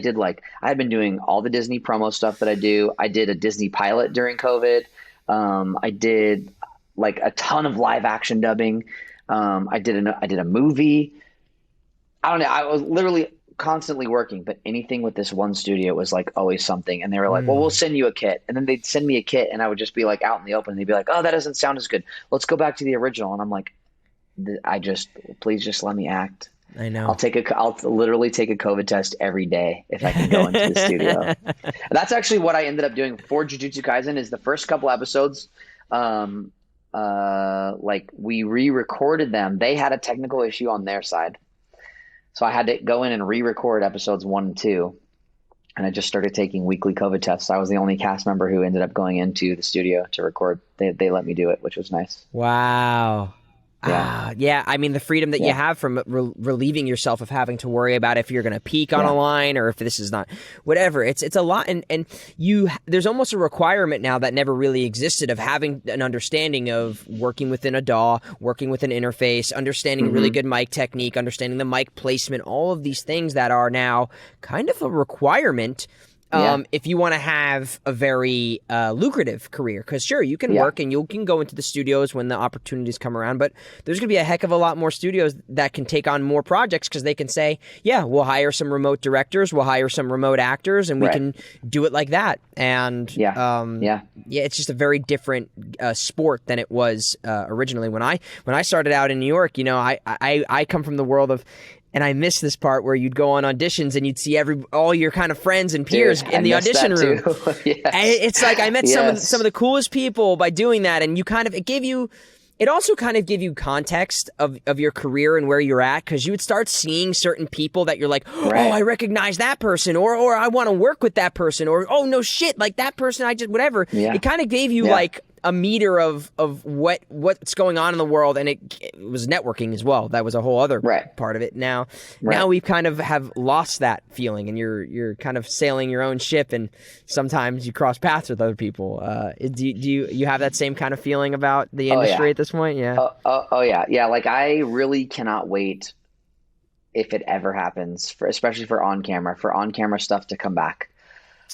had been doing all the Disney promo stuff that I do. I did a Disney pilot during COVID. I did like a ton of live action dubbing. I did a movie. I don't know. I was literally constantly working, but anything with this one studio was like always something. And they were like, well, we'll send you a kit. And then they'd send me a kit and I would just be like out in the open and they'd be like, oh, that doesn't sound as good. Let's go back to the original. And I'm like, please just let me act. I know. I'll literally take a COVID test every day if I can go into the studio. That's actually what I ended up doing for Jujutsu Kaisen is the first couple episodes. Like we re-recorded them. They had a technical issue on their side. So I had to go in and re-record episodes 1 and 2, and I just started taking weekly COVID tests. I was the only cast member who ended up going into the studio to record. They let me do it, which was nice. Wow. Yeah. I mean, the freedom that you have from relieving yourself of having to worry about if you're going to peak on a line or if this is not whatever. It's a lot. And there's almost a requirement now that never really existed of having an understanding of working within a DAW, working with an interface, understanding really good mic technique, understanding the mic placement, all of these things that are now kind of a requirement if you want to have a very lucrative career. Because sure, you can work and you can go into the studios when the opportunities come around, but there's going to be a heck of a lot more studios that can take on more projects because they can say, yeah, we'll hire some remote directors, we'll hire some remote actors, and we can do it like that. And it's just a very different sport than it was originally. When I started out in New York, you know, I come from the world of, and I miss this part where you'd go on auditions and you'd see all your kind of friends and peers in the audition room. It's like I met some of the coolest people by doing that, and it also kind of gave you context of your career and where you're at, because you would start seeing certain people that you're like, oh, I recognize that person, or I want to work with that person, or oh no shit, like that person whatever. It kind of gave you like a meter of what's going on in the world, and it was networking as well. That was a whole other part of it. Now we kind of have lost that feeling, and you're kind of sailing your own ship, and sometimes you cross paths with other people. Do you have that same kind of feeling about the industry at this point? Yeah. Yeah. Like I really cannot wait if it ever happens, especially for on camera stuff to come back.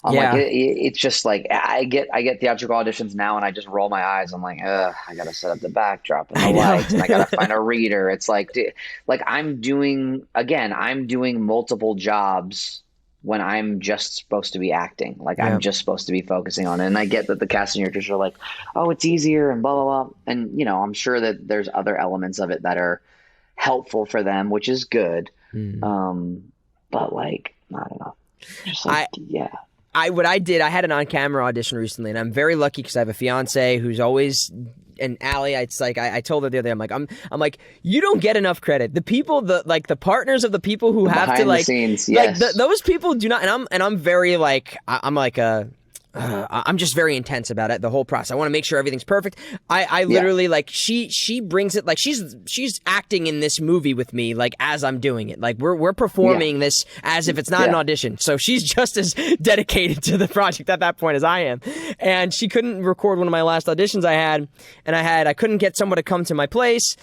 Like it's just like I get theatrical auditions now, and I just roll my eyes. I'm like, I gotta set up the backdrop and the lights, and I gotta find a reader. It's like I'm doing multiple jobs when I'm just supposed to be acting. Like I'm just supposed to be focusing on it. And I get that the casting directors are like, oh, it's easier and blah blah blah. And you know, I'm sure that there's other elements of it that are helpful for them, which is good. But like, I don't know. Just like, I had an on-camera audition recently, and I'm very lucky because I have a fiance who's always, and Allie, it's like I told her the other day, I'm like, you don't get enough credit. The people, the partners of the people who have to like, scenes, like those people do not. And I'm very like, I'm like a I'm just very intense about it, the whole process. I want to make sure everything's perfect. I literally like she brings it like she's acting in this movie with me like as I'm doing it. Like we're performing this as if it's not an audition. So she's just as dedicated to the project at that point as I am. And she couldn't record one of my last auditions I had, and I couldn't get someone to come to my place.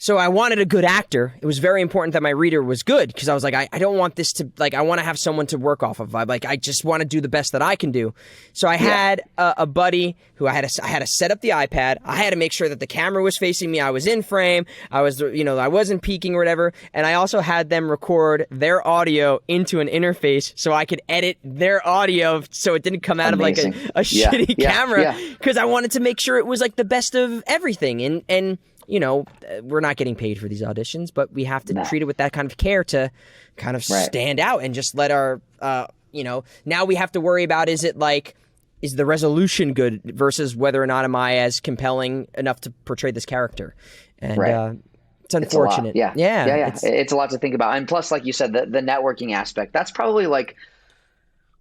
So I wanted a good actor. It was very important that my reader was good, because I was like, I don't want this to, like, I want to have someone to work off of. I just want to do the best that I can do. So I had a buddy who I had to set up the iPad. I had to make sure that the camera was facing me. I was in frame. I wasn't peeking or whatever. And I also had them record their audio into an interface so I could edit their audio so it didn't come out of like a shitty camera, because I wanted to make sure it was like the best of everything. And you know, we're not getting paid for these auditions, but we have to treat it with that kind of care to kind of stand out and just let our, now we have to worry about, is the resolution good versus whether or not am I as compelling enough to portray this character? And it's unfortunate. It's a lot to think about. And plus, like you said, the networking aspect, that's probably like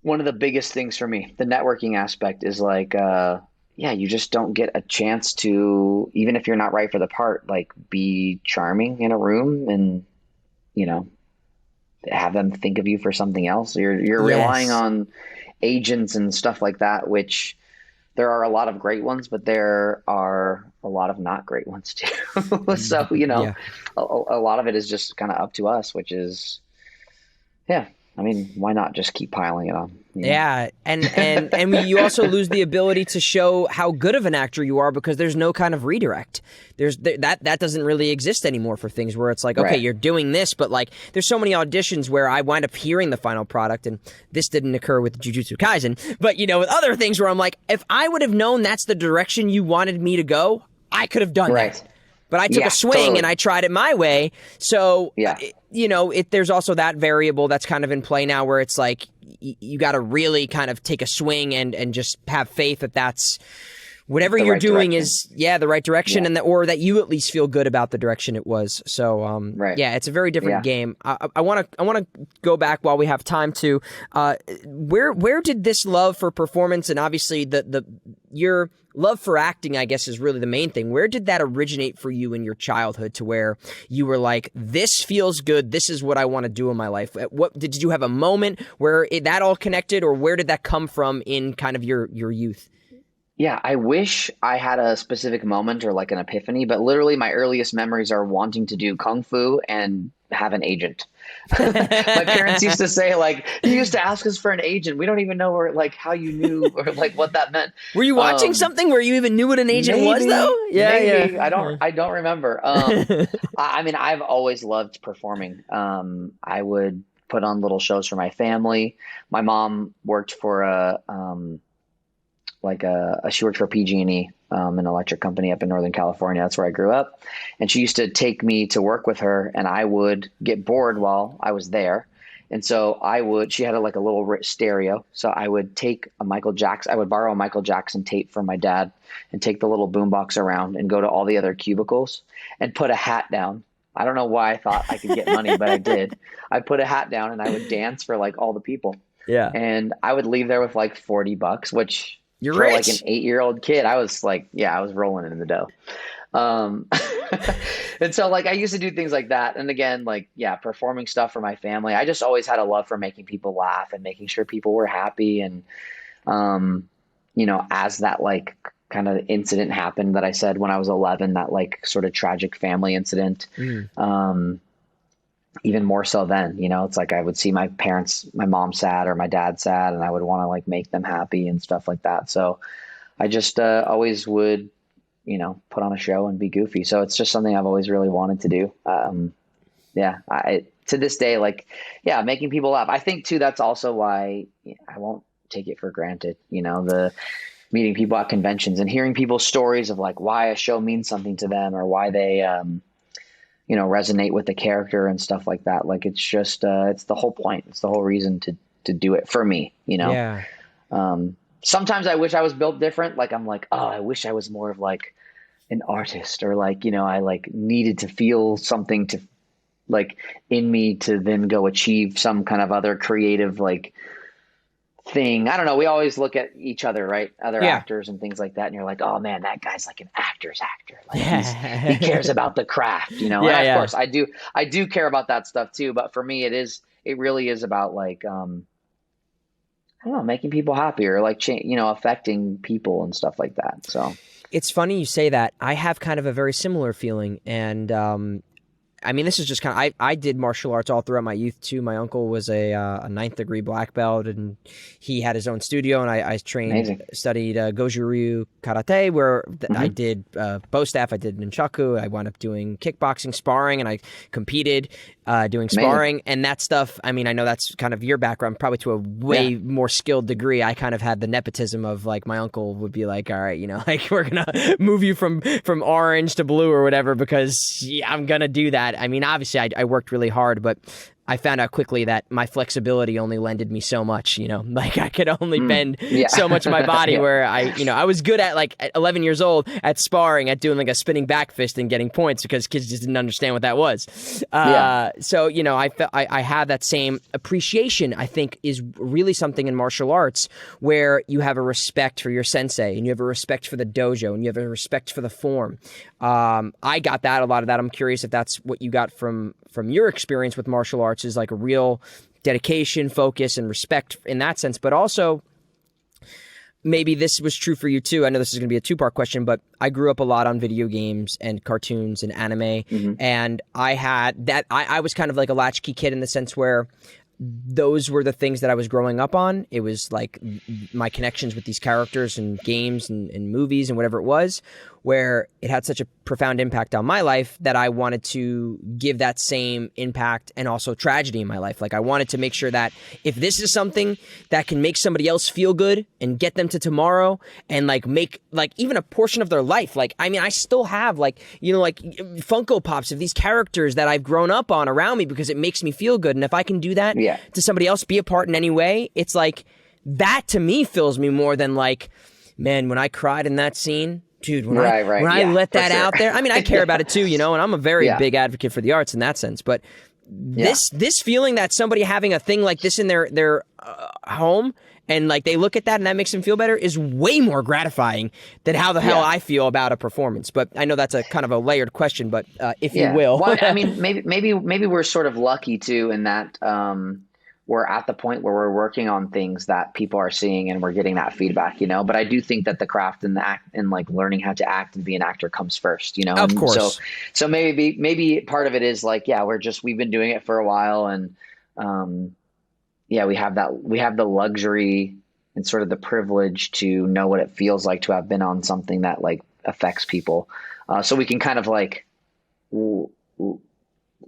one of the biggest things for me. The networking aspect is like, you just don't get a chance to, even if you're not right for the part, like be charming in a room and, have them think of you for something else. You're relying on agents and stuff like that, which there are a lot of great ones, but there are a lot of not great ones too. So, a lot of it is just kind of up to us, which is, I mean, why not just keep piling it on? Yeah, and you also lose the ability to show how good of an actor you are, because there's no kind of redirect. That doesn't really exist anymore for things where it's like, okay, you're doing this, but like there's so many auditions where I wind up hearing the final product, and this didn't occur with Jujutsu Kaisen, but with other things where I'm like, if I would have known that's the direction you wanted me to go, I could have done that. But I took a swing and I tried it my way. So, there's also that variable that's kind of in play now, where it's like you got to really kind of take a swing and just have faith that that's whatever you're doing is the right direction, and or that you at least feel good about the direction it was. So it's a very different game. I want to go back while we have time to where did this love for performance, and obviously your love for acting, I guess, is really the main thing. Where did that originate for you in your childhood, to where you were like, this feels good, this is what I want to do in my life? What did you have a moment where that all connected, or where did that come from in kind of your youth? Yeah, I wish I had a specific moment or like an epiphany, but literally my earliest memories are wanting to do Kung Fu and have an agent. My parents used to say, like, you used to ask us for an agent. We don't even know how you knew or like what that meant. Were you watching something where you even knew what an agent was, though? Maybe. I don't remember. I mean, I've always loved performing. I would put on little shows for my family. My mom worked for she worked for PG&E, an electric company up in Northern California. That's where I grew up. And she used to take me to work with her, and I would get bored while I was there. And so she had a little stereo. So I would I would borrow a Michael Jackson tape from my dad and take the little boombox around and go to all the other cubicles and put a hat down. I don't know why I thought I could get money, but I did. I put a hat down and I would dance for like all the people. Yeah. And I would leave there with like $40, which, you're for rich. Like an 8-year-old kid, I was like, I was rolling in the dough. And so like I used to do things like that. And again, performing stuff for my family. I just always had a love for making people laugh and making sure people were happy. And, as that like kind of incident happened that I said when I was 11, that like sort of tragic family incident, even more so then, it's like I would see my mom sad or my dad sad, and I would want to like make them happy and stuff like that. So I just always would, put on a show and be goofy. So it's just something I've always really wanted to do. To this day, making people laugh. I think too, that's also why I won't take it for granted, the meeting people at conventions and hearing people's stories of like why a show means something to them or why they, resonate with the character and stuff like that. Like, it's just, it's the whole point. It's the whole reason to do it for me, Yeah. Sometimes I wish I was built different. Like, I'm like, oh, I wish I was more of like an artist, or like, I like needed to feel something to like in me to then go achieve some kind of other creative, like thing. I don't know. We always look at each other, right? Other Yeah. actors and things like that. And you're like, oh man, that guy's like an actor's actor. Like he Yeah. cares about the craft, you know? And Yeah, of yeah. course I do care about that stuff too. But for me, it really is about like, I don't know, making people happier, like, affecting people and stuff like that. So, It's funny you say that. I have kind of a very similar feeling, and I mean, this is just kind of, I did martial arts all throughout my youth too. My uncle was a ninth degree black belt, and he had his own studio, and I amazing. studied Goju Ryu Karate, where I Hmm. did bow staff, I did nunchaku, I wound up doing kickboxing, sparring, and I competed doing Amazing. sparring, and that stuff, I mean, I know that's kind of your background, probably to a Yeah. way more skilled degree. I kind of had the nepotism of like, my uncle would be like, all right, like we're going to move you from orange to blue or whatever, because yeah, I'm going to do that. I mean, obviously, I worked really hard, but I found out quickly that my flexibility only lended me so much, like I could only bend Yeah. so much of my body Yeah. where I was good at like at 11 years old at sparring, at doing like a spinning back fist and getting points because kids just didn't understand what that was. Yeah. So, I have that same appreciation, I think, is really something in martial arts where you have a respect for your sensei and you have a respect for the dojo and you have a respect for the form. I got that, a lot of that. I'm curious if that's what you got from your experience with martial arts, is like a real dedication, focus, and respect in that sense. But also, maybe this was true for you too. I know this is going to be a two-part question, but I grew up a lot on video games and cartoons and anime, and I had that. I was kind of like a latchkey kid in the sense where those were the things that I was growing up on. It was like my connections with these characters and games and movies and whatever it was, where it had such a profound impact on my life that I wanted to give that same impact and also tragedy in my life. Like I wanted to make sure that if this is something that can make somebody else feel good and get them to tomorrow and like make like even a portion of their life. Like, I mean, I still have like Funko Pops of these characters that I've grown up on around me because it makes me feel good. And if I can do that to somebody else, be a part in any way, it's like that to me fills me more than like, man, when I cried in that scene, dude, when I let that out there, I mean, I care about it too, and I'm a very big advocate for the arts in that sense. But this feeling that somebody having a thing like this in their home and like they look at that and that makes them feel better is way more gratifying than how the hell I feel about a performance. But I know that's a kind of a layered question, but if you will. Well, I mean, maybe we're sort of lucky too in that we're at the point where we're working on things that people are seeing and we're getting that feedback, But I do think that the craft and the act and like learning how to act and be an actor comes first, Of course. So maybe part of it is like, we've been doing it for a while and we have the luxury and sort of the privilege to know what it feels like to have been on something that like affects people. So we can kind of like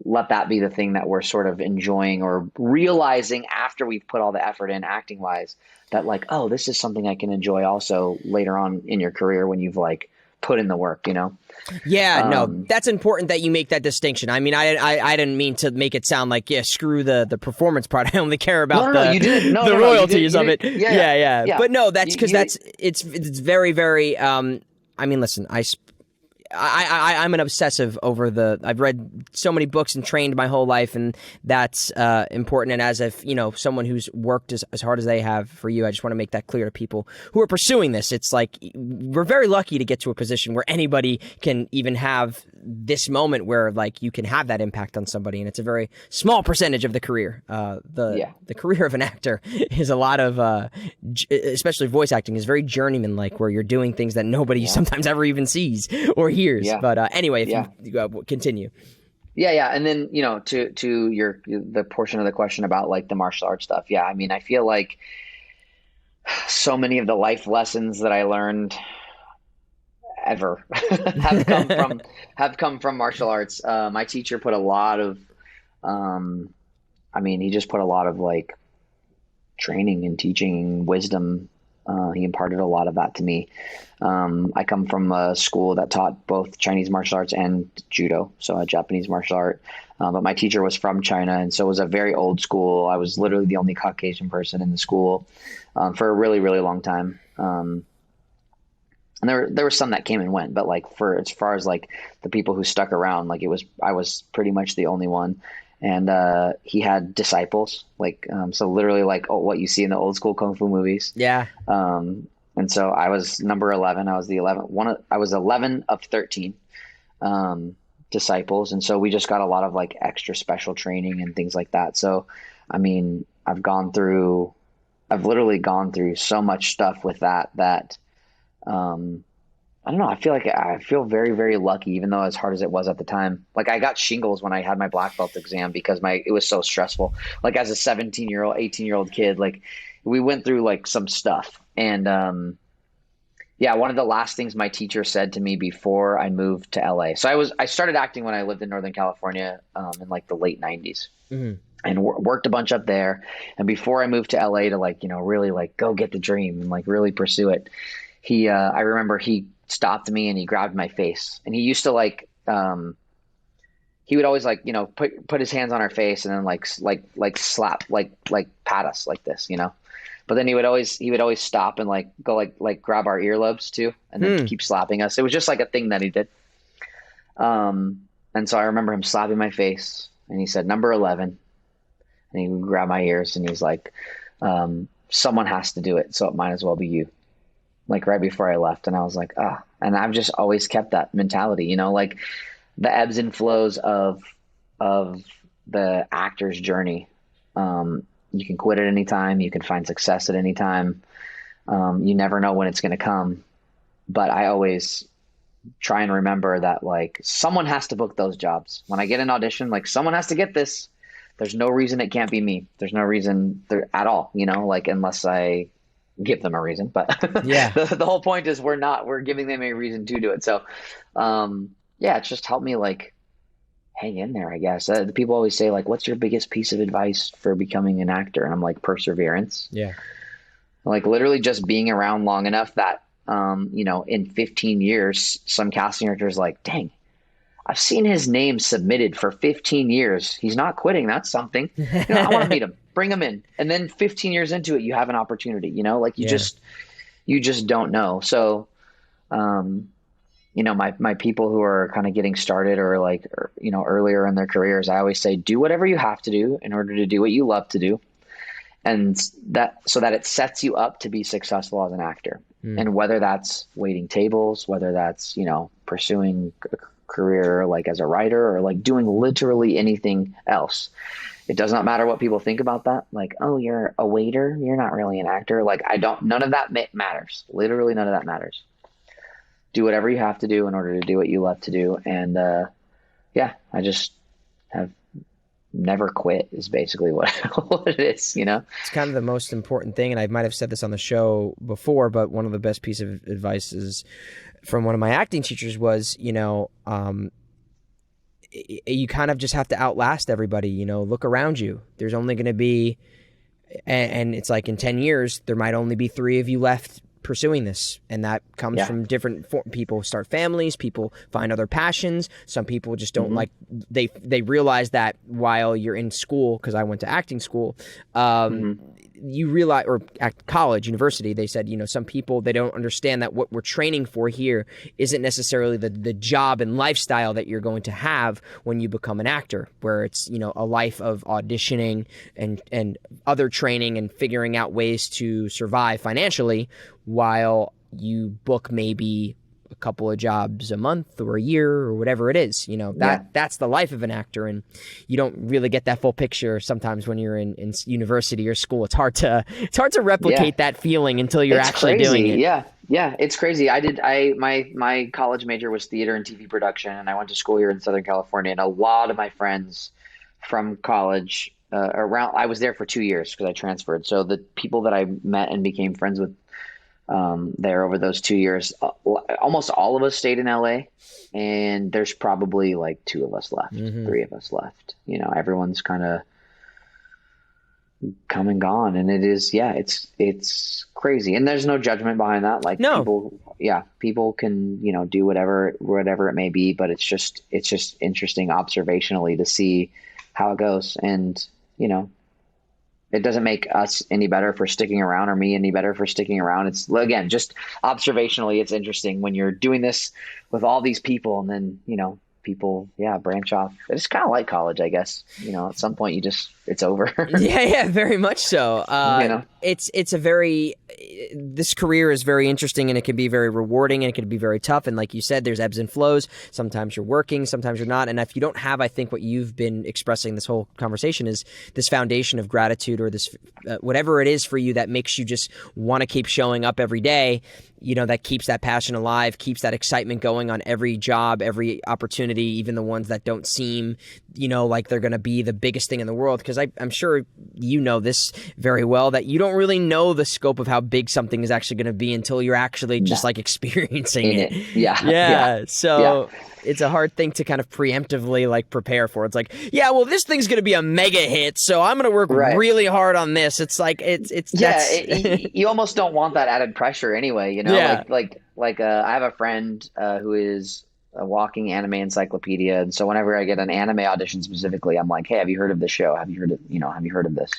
let that be the thing that we're sort of enjoying or realizing after we've put all the effort in acting wise that like, oh, this is something I can enjoy also later on in your career when you've like put in the work, Yeah, no, that's important that you make that distinction. I mean, I didn't mean to make it sound like, screw the performance part. I only care about the royalties of it. Yeah. But no, that's because it's very, very, I mean, listen, I'm an obsessive over I've read so many books and trained my whole life, and that's important. And as if, someone who's worked as hard as they have for you, I just want to make that clear to people who are pursuing this. It's like, we're very lucky to get to a position where anybody can even have this moment where like you can have that impact on somebody. And it's a very small percentage of the career. The career of an actor is a lot of, especially voice acting, is very journeyman like, where you're doing things that nobody sometimes ever even sees or hears. But anyway, if you continue. And then to the portion of the question about like the martial arts stuff, I mean, I feel like so many of the life lessons that I learned ever have come from martial arts. My teacher put a lot of he just put a lot of like training and teaching wisdom. He imparted a lot of that to me. I come from a school that taught both Chinese martial arts and judo, so a Japanese martial art. But my teacher was from China, and so it was a very old school. I was literally the only Caucasian person in the school for a really, really long time. And there were some that came and went, but like as far as like the people who stuck around, like I was pretty much the only one. and he had disciples, like so literally like what you see in the old school kung fu movies. Yeah. And so I was number 11. I was the 11th one. I was 11 of 13 disciples, and so we just got a lot of like extra special training and things like that. So, I mean, I've literally gone through so much stuff with that I don't know. I feel very, very lucky, even though as hard as it was at the time. Like I got shingles when I had my black belt exam because it was so stressful. Like as a 17-year-old, 18-year-old kid, like we went through like some stuff. And yeah, one of the last things my teacher said to me before I moved to LA. So I started acting when I lived in Northern California in like the late 90s. Mm-hmm. And worked a bunch up there. And before I moved to LA to like, really like go get the dream and like really pursue it, I remember he stopped me and he grabbed my face, and he used to like he would always like put his hands on our face and then like slap like pat us like this, but then he would always stop and like go like grab our earlobes too and then keep slapping us. It was just like a thing that he did. And so I remember him slapping my face and he said number 11, and he would grab my ears and he's like, someone has to do it, so it might as well be you. Like right before I left. And I was like, and I've just always kept that mentality, like the ebbs and flows of the actor's journey. You can quit at any time. You can find success at any time. You never know when it's going to come. But I always try and remember that like someone has to book those jobs. When I get an audition, like someone has to get this. There's no reason it can't be me. There's no reason there at all, like unless I give them a reason. But yeah, the whole point is we're giving them a reason to do it. So yeah, it's just helped me like hang in there, I guess. The people always say like, what's your biggest piece of advice for becoming an actor? And I'm like, perseverance. Yeah. Like literally just being around long enough that in 15 years some casting director's like, dang, I've seen his name submitted for 15 years. He's not quitting. That's something. I want to meet him. Bring him in. And then 15 years into it, you have an opportunity, like you just don't know. So, my people who are kind of getting started or like, earlier in their careers, I always say, do whatever you have to do in order to do what you love to do. And so that it sets you up to be successful as an actor. And whether that's waiting tables, whether that's, pursuing a career like as a writer or like doing literally anything else. It does not matter what people think about that. Like, oh, you're a waiter. You're not really an actor. Like none of that matters. Literally none of that matters. Do whatever you have to do in order to do what you love to do. And yeah, I just have never quit is basically what it is, It's kind of the most important thing. And I might have said this on the show before, but one of the best pieces of advice is from one of my acting teachers was, you kind of just have to outlast everybody, look around you. There's only going to be, and it's like in 10 years, there might only be 3 of you left pursuing this. And that comes from different people start families, people find other passions. Some people just don't like, they realize that while you're in school, because I went to acting school, you realize, or at college, university, they said, some people, they don't understand that what we're training for here isn't necessarily the job and lifestyle that you're going to have when you become an actor, where it's, a life of auditioning and other training and figuring out ways to survive financially while you book maybe a couple of jobs a month or a year or whatever it is. That's the life of an actor, and you don't really get that full picture sometimes when you're in university or school. It's hard to replicate that feeling until you're actually doing it. Yeah, it's crazy. My college major was theater and TV production, and I went to school here in Southern California, and a lot of my friends from college I was there for 2 years because I transferred. So the people that I met and became friends with there over those 2 years, almost all of us stayed in LA, and there's probably like 2 of us left, 3 of us left. Everyone's kind of come and gone, and it is, it's crazy. And there's no judgment behind that. Like people can, do whatever it may be, but it's just interesting observationally to see how it goes. And, it doesn't make us any better for sticking around or me any better for sticking around. It's, again, just observationally, it's interesting when you're doing this with all these people, and then, people, branch off. It's kind of like college, I guess. At some point it's over. Yeah, very much so. It's a very, this career is very interesting, and it can be very rewarding, and it can be very tough. And like you said, there's ebbs and flows. Sometimes you're working, sometimes you're not. And if you don't have, I think what you've been expressing this whole conversation is this foundation of gratitude, or this whatever it is for you that makes you just want to keep showing up every day, that keeps that passion alive, keeps that excitement going on every job, every opportunity, even the ones that don't seem, like they're going to be the biggest thing in the world. Because I'm sure you know this very well, that you don't really know the scope of how big something is actually going to be until you're actually just like experiencing it. Yeah. So it's a hard thing to kind of preemptively like prepare for. It's like, this thing's going to be a mega hit, so I'm going to work really hard on this. It's like, you almost don't want that added pressure anyway, Yeah. I have a friend who is a walking anime encyclopedia. And so whenever I get an anime audition specifically, I'm like, hey, have you heard of this show? Have you heard of this?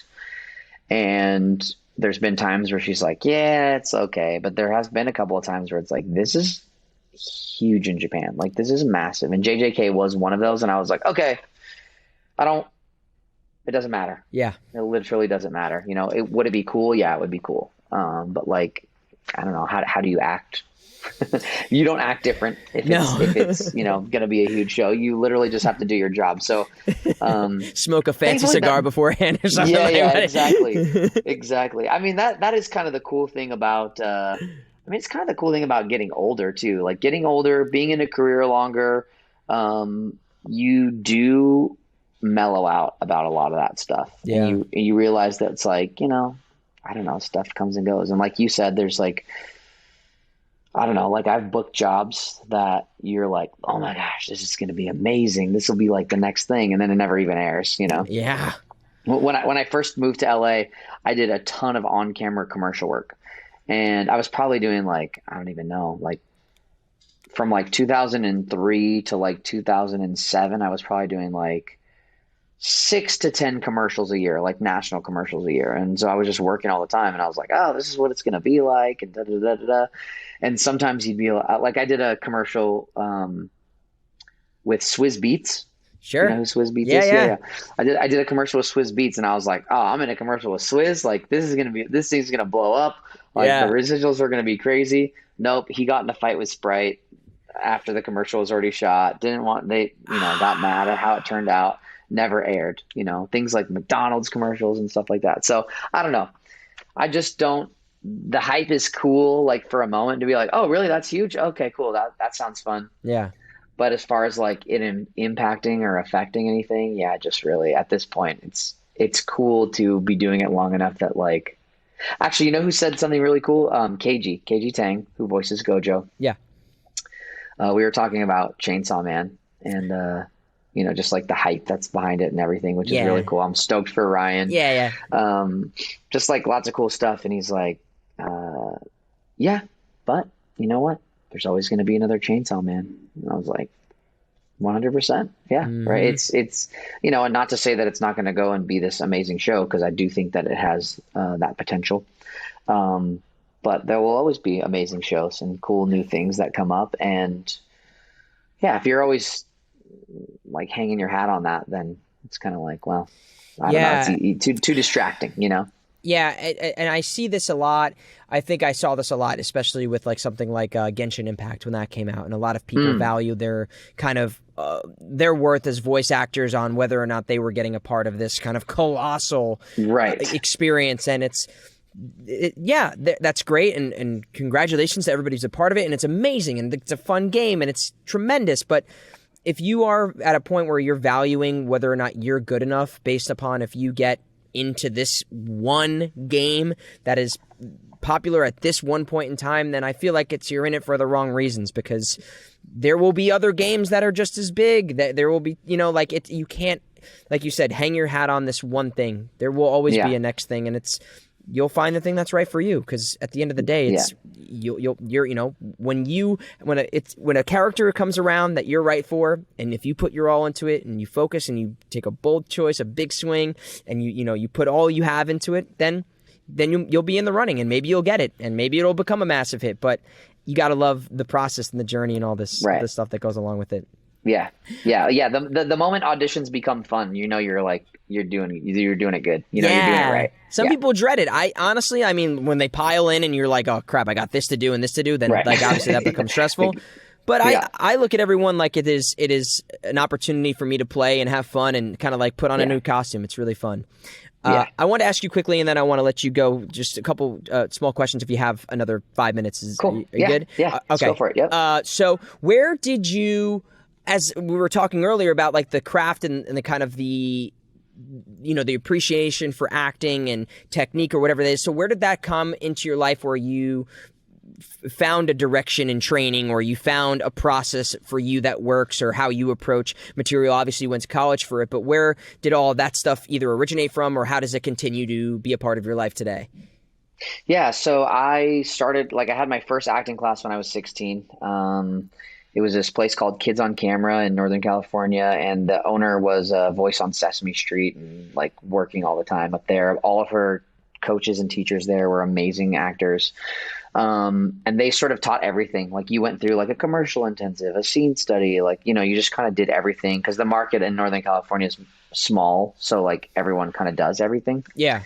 And there's been times where she's like, yeah, it's okay. But there has been a couple of times where it's like, this is huge in Japan. Like, this is massive. And JJK was one of those. And I was like, okay, it doesn't matter. Yeah. It literally doesn't matter. Would it be cool? Yeah, it would be cool. But like, I don't know, how do you act? You don't act different if it's going to be a huge show. You literally just have to do your job. So smoke a fancy cigar beforehand or something. Exactly. I mean, that is kind of the cool thing about it's kind of the cool thing about getting older too. Like, getting older, being in a career longer, you do mellow out about a lot of that stuff. Yeah. And you realize that it's like, I don't know, stuff comes and goes. And like you said, there's like, I don't know, like I've booked jobs that you're like, oh my gosh, this is going to be amazing. This will be like the next thing. And then it never even airs, Yeah. When I first moved to LA, I did a ton of on-camera commercial work. And I was probably doing like, I don't even know, like from like 2003 to like 2007, I was probably doing like 6 to 10 commercials a year, like national commercials a year. And so I was just working all the time, and I was like, oh, this is what it's going to be like. And da, da, da, da, da. And sometimes you'd be like, I did a commercial with Swizz Beats. Sure. You know who Swizz Beats is? Yeah. I did a commercial with Swizz Beats, and I was like, oh, I'm in a commercial with Swizz. Like, this thing's going to blow up. Like, the residuals are going to be crazy. Nope. He got in a fight with Sprite after the commercial was already shot. Got mad at how it turned out. Never aired, things like McDonald's commercials and stuff like that. So I don't know. I just don't, the hype is cool, like for a moment, to be like, oh, really? That's huge. Okay, cool. That sounds fun. Yeah. But as far as like it impacting or affecting anything, just really at this point, it's cool to be doing it long enough that like, actually, who said something really cool? KG Tang, who voices Gojo. Yeah. We were talking about Chainsaw Man, and, just like the hype that's behind it and everything, which is really cool. I'm stoked for Ryan. Yeah. Just like lots of cool stuff. And he's like, but you know what? There's always going to be another Chainsaw Man. And I was like, 100%. Yeah. Mm-hmm. Right. It's, and not to say that it's not going to go and be this amazing show, because I do think that it has that potential. But there will always be amazing shows and cool new things that come up. And if you're always like hanging your hat on that, then it's kind of like, well, I don't know, it's too distracting, Yeah, and I see this a lot. I think I saw this a lot, especially with like something like Genshin Impact when that came out, and a lot of people value their kind of their worth as voice actors on whether or not they were getting a part of this kind of colossal experience. And that's great, and congratulations to everybody who's a part of it, and it's amazing, and it's a fun game, and it's tremendous. But if you are at a point where you're valuing whether or not you're good enough based upon if you get into this one game that is popular at this one point in time, then I feel like you're in it for the wrong reasons, because there will be other games that are just as big. That there will be, you can't, like you said, hang your hat on this one thing. There will always be a next thing, and you'll find the thing that's right for you, because at the end of the day, it's when a character comes around that you're right for, and if you put your all into it and you focus and you take a bold choice, a big swing, and you put all you have into it, then you'll be in the running, and maybe you'll get it, and maybe it'll become a massive hit. But you got to love the process and the journey and all this stuff that goes along with it. Yeah. The moment auditions become fun, you're doing it good. You're doing it Yeah. right. Some Yeah. people dread it. I honestly, I mean, when they pile in and you're like, oh crap, I got this to do and this to do, then Right. like obviously that becomes stressful. But Yeah. I look at everyone like it is an opportunity for me to play and have fun and kind of like put on a Yeah. new costume. It's really fun. Yeah. I want to ask you quickly, and then I want to let you go. Just a couple small questions. If you have another 5 minutes, are Cool. you good? Yeah. Let's Okay. go for it. Yep. So where did you, as we were talking earlier about like the craft and the kind of the the appreciation for acting and technique or whatever it is. So where did that come into your life where you found a direction in training, or you found a process for you that works, or how you approach material? Obviously you went to college for it, but where did all that stuff either originate from, or how does it continue to be a part of your life today? Yeah. So I started, I had my first acting class when I was 16. It was this place called Kids on Camera in Northern California, and the owner was a voice on Sesame Street and like working all the time up there. All of her coaches and teachers there were amazing actors. And they sort of taught everything. Like you went through like a commercial intensive, a scene study, you just kind of did everything because the market in Northern California is small. So like everyone kind of does everything. Yeah.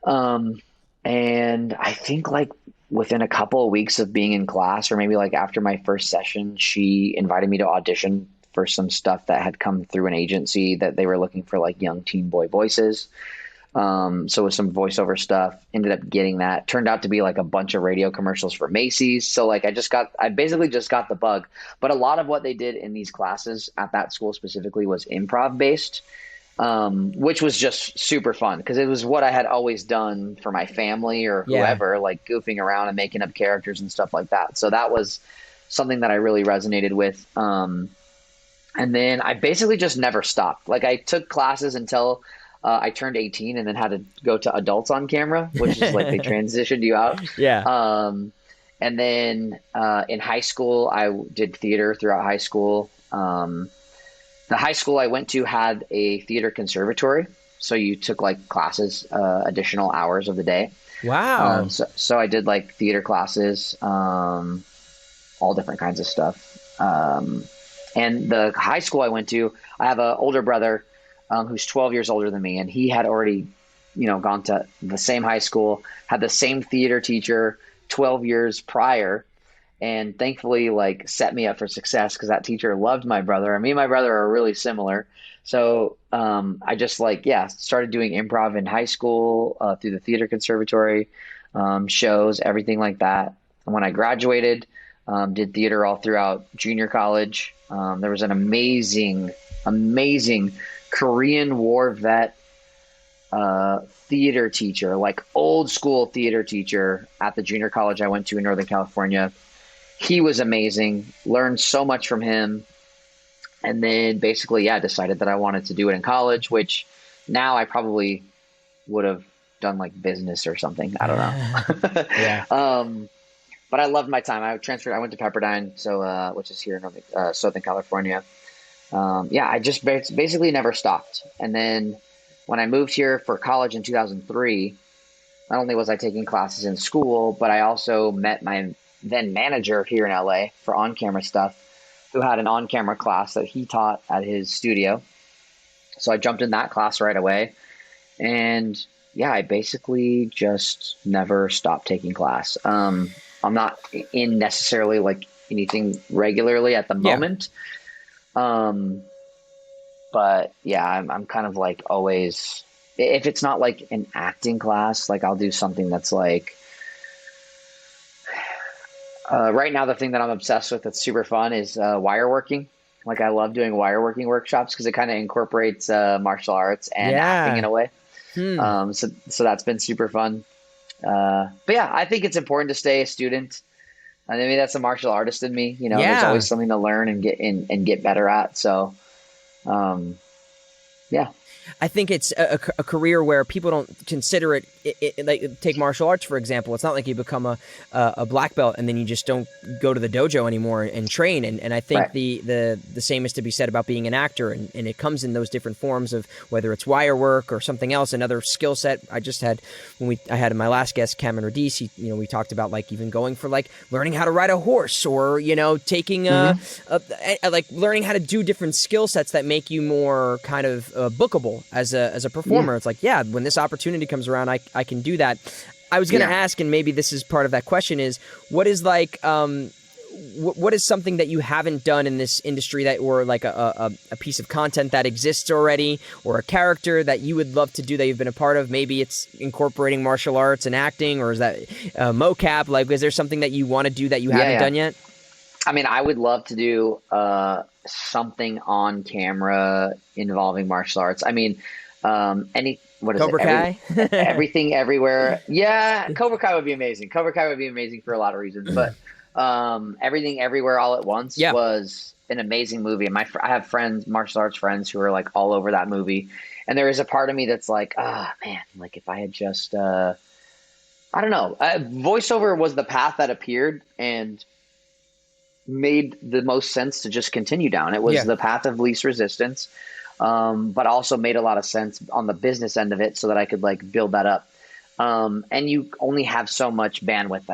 And I think like within a couple of weeks of being in class, or maybe like after my first session, she invited me to audition for some stuff that had come through an agency that they were looking for like young teen boy voices. So with some voiceover stuff, ended up getting that. Turned out to be like a bunch of radio commercials for Macy's. So like I basically just got the bug. But a lot of what they did in these classes at that school specifically was improv based, which was just super fun because it was what I had always done for my family or whoever, like goofing around and making up characters and stuff like that. So that was something that I really resonated with. And then I basically just never stopped. Like I took classes until I turned 18 and then had to go to adults on camera, which is like they transitioned you out. Yeah. And then in high school, I did theater throughout high school. The high school I went to had a theater conservatory. So you took like classes, additional hours of the day. Wow. So I did like theater classes, all different kinds of stuff. And the high school I went to, I have an older brother who's 12 years older than me, and he had already, gone to the same high school, had the same theater teacher 12 years prior, and thankfully like set me up for success because that teacher loved my brother. And me and my brother are really similar. So I just started doing improv in high school through the theater conservatory, shows, everything like that. And when I graduated, did theater all throughout junior college. There was an amazing Korean War vet theater teacher, like old school theater teacher at the junior college I went to in Northern California. He was amazing, learned so much from him. And then basically, decided that I wanted to do it in college, which now I probably would have done like business or something. I don't know. Yeah. But I loved my time. I went to Pepperdine, which is here in Southern California. I just basically never stopped. And then when I moved here for college in 2003, not only was I taking classes in school, but I also met my then manager here in LA for on-camera stuff, who had an on-camera class that he taught at his studio. So I jumped in that class right away. And I basically just never stopped taking class. I'm not in necessarily like anything regularly at the moment. But I'm kind of like always, if it's not like an acting class, like I'll do something that's like, right now, the thing that I'm obsessed with that's super fun is wire working. Like I love doing wire working workshops because it kind of incorporates martial arts and acting in a way. So that's been super fun. But I think it's important to stay a student. I mean, that's a martial artist in me. There's always something to learn and get better at. So, yeah. I think it's a career where people don't consider it, like take martial arts, for example. It's not like you become a black belt and then you just don't go to the dojo anymore and train. And I think the same is to be said about being an actor. And it comes in those different forms of whether it's wire work or something else, another skill set. I just had, I had my last guest, Cameron Radice, we talked about like even going for like learning how to ride a horse or, taking like learning how to do different skill sets that make you more kind of bookable as a performer. It's like, when this opportunity comes around, I can do that. I was going to ask, and maybe this is part of that question, is what is like, what is something that you haven't done in this industry that, or like a piece of content that exists already, or a character that you would love to do that you've been a part of? Maybe it's incorporating martial arts and acting, or is that mocap? Like, is there something that you want to do that you haven't done yet? I mean, I would love to do something on camera involving martial arts. I mean, Cobra Kai? Everything Everywhere. Yeah, Cobra Kai would be amazing. Cobra Kai would be amazing for a lot of reasons. But Everything Everywhere All at Once was an amazing movie. And I have friends, martial arts friends, who are like all over that movie. And there is a part of me that's like, man, like if I had just, I don't know. Voiceover was the path that appeared and made the most sense to just continue down. It was the path of least resistance, but also made a lot of sense on the business end of it so that I could like build that up. And you only have so much bandwidth,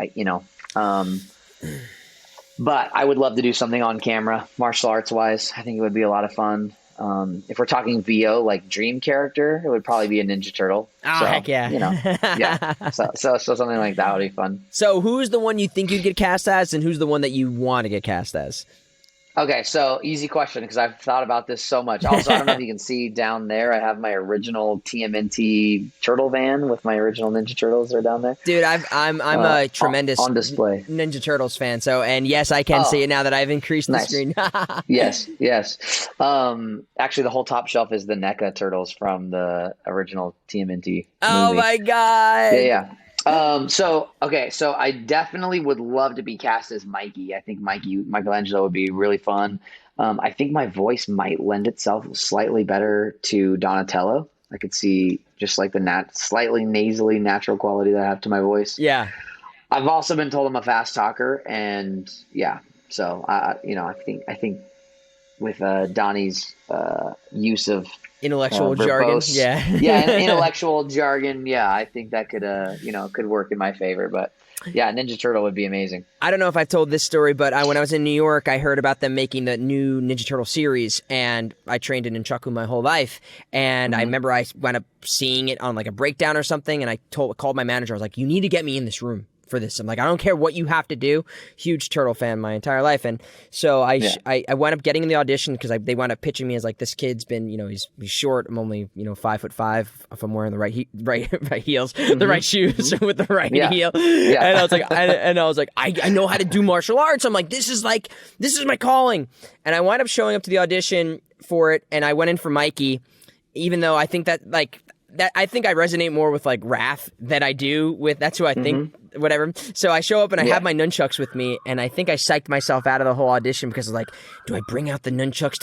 but I would love to do something on camera, martial arts wise. I think it would be a lot of fun. If we're talking VO, like dream character, it would probably be a Ninja Turtle. Oh, heck yeah. So something like that would be fun. So who's the one you think you'd get cast as, and who's the one that you want to get cast as? Okay, so easy question, because I've thought about this so much. Also, I don't know if you can see down there, I have my original TMNT turtle van with my original Ninja Turtles are down there. Dude, I'm a tremendous on display Ninja Turtles fan. So, and yes, I can see it now that I've increased the screen. Yes. Actually, the whole top shelf is the NECA turtles from the original TMNT. Oh movie. my god! Yeah. So I definitely would love to be cast as Mikey. I think Michelangelo would be really fun. I think my voice might lend itself slightly better to Donatello. I could see just like the slightly nasally natural quality that I have to my voice. Yeah. I've also been told I'm a fast talker, and so I think with Donnie's use of intellectual jargon, intellectual jargon, I think that could work in my favor. But Ninja Turtle would be amazing. I don't know if I've told this story, but when I was in New York, I heard about them making the new Ninja Turtle series, and I trained in nunchaku my whole life. And I remember I wound up seeing it on like a breakdown or something, and I called my manager. I was like, "You need to get me in this room for this." I'm like, I don't care what you have to do. Huge Turtle fan my entire life. And so I wound up getting in the audition because they wound up pitching me as like, this kid's been, he's short. I'm only, 5'5" if I'm wearing the right heels, the right shoes with the right heel. Yeah. And I was like, I know how to do martial arts. I'm like, this is my calling. And I wound up showing up to the audition for it. And I went in for Mikey, even though I think that I think I resonate more with like Raph than I do with, that's who I think, whatever. So I show up and I have my nunchucks with me, and I think I psyched myself out of the whole audition because I was like, do I bring out the nunchucks?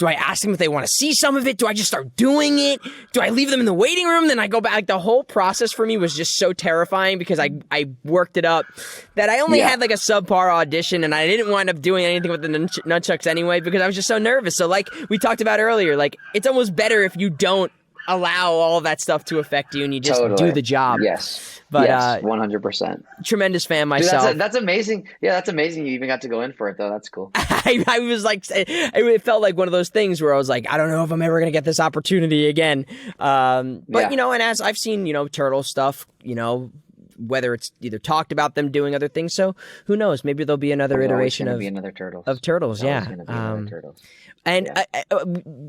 Do I ask them if they want to see some of it? Do I just start doing it? Do I leave them in the waiting room? Then I go back. Like, the whole process for me was just so terrifying because I worked it up that I only had like a subpar audition, and I didn't wind up doing anything with the nunchucks anyway because I was just so nervous. So like we talked about earlier, like it's almost better if you don't allow all of that stuff to affect you and you just do the job. Yes. But 100%. Tremendous fan myself. Dude, that's amazing. Yeah, that's amazing. You even got to go in for it though. That's cool. I was like, it felt like one of those things where I was like, I don't know if I'm ever going to get this opportunity again. But and as I've seen, Turtle stuff, whether it's either talked about them doing other things. So who knows? Maybe there'll be another iteration of Turtles. And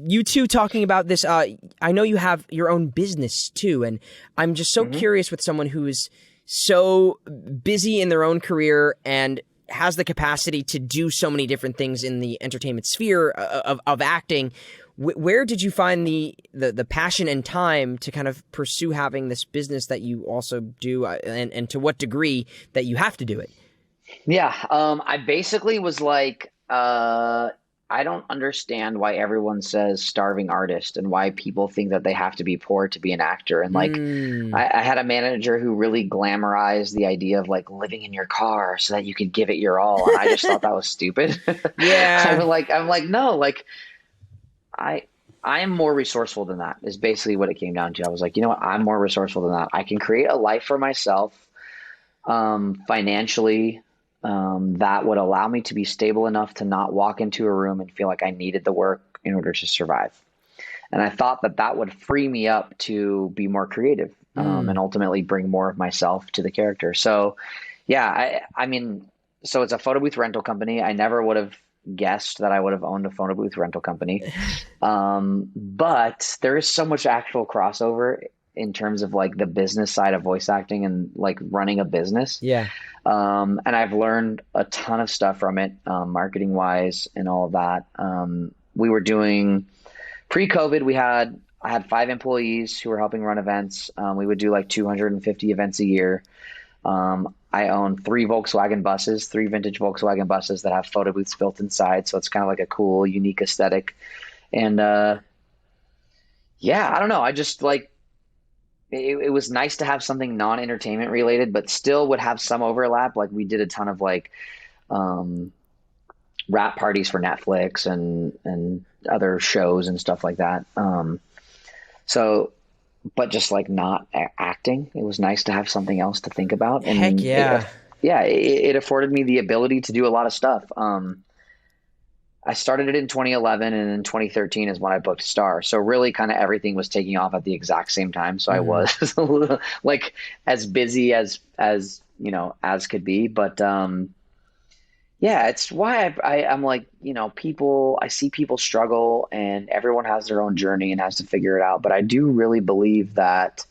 you two talking about this, I know you have your own business too, and I'm just so curious with someone who is so busy in their own career and has the capacity to do so many different things in the entertainment sphere of acting. Where did you find the passion and time to kind of pursue having this business that you also do, and to what degree that you have to do it? Yeah, I basically was like, I don't understand why everyone says starving artist and why people think that they have to be poor to be an actor. And like, Mm. I had a manager who really glamorized the idea of like living in your car so that you could give it your all. And I just thought that was stupid. Yeah. I'm like, no, like I, I am more resourceful than that is basically what it came down to. I was like, you know what? I'm more resourceful than that. I can create a life for myself, financially, that would allow me to be stable enough to not walk into a room and feel like I needed the work in order to survive. And I thought that that would free me up to be more creative, and Mm. ultimately bring more of myself to the character. So, yeah, I mean, so it's a photo booth rental company. I never would have guessed that I would have owned a photo booth rental company. But there is so much actual crossover in terms of like the business side of voice acting and like running a business. Yeah. And I've learned a ton of stuff from it, marketing wise and all of that. We were doing pre-COVID, I had 5 employees who were helping run events. We would do like 250 events a year. I own three vintage Volkswagen buses that have photo booths built inside. So it's kind of like a cool, unique aesthetic. And yeah, I don't know. I just like it was nice to have something non-entertainment related, but still would have some overlap. Like we did a ton of like um, wrap parties for Netflix and other shows and stuff like that. So, but just like not acting, it was nice to have something else to think about, Heck and yeah. yeah, it afforded me the ability to do a lot of stuff. I started it in 2011, and in 2013 is when I booked Star. So really, kind of everything was taking off at the exact same time. So I Hmm. was a little, like as busy as as could be, but yeah, it's why I'm like, I see people struggle and everyone has their own journey and has to figure it out. But I do really believe that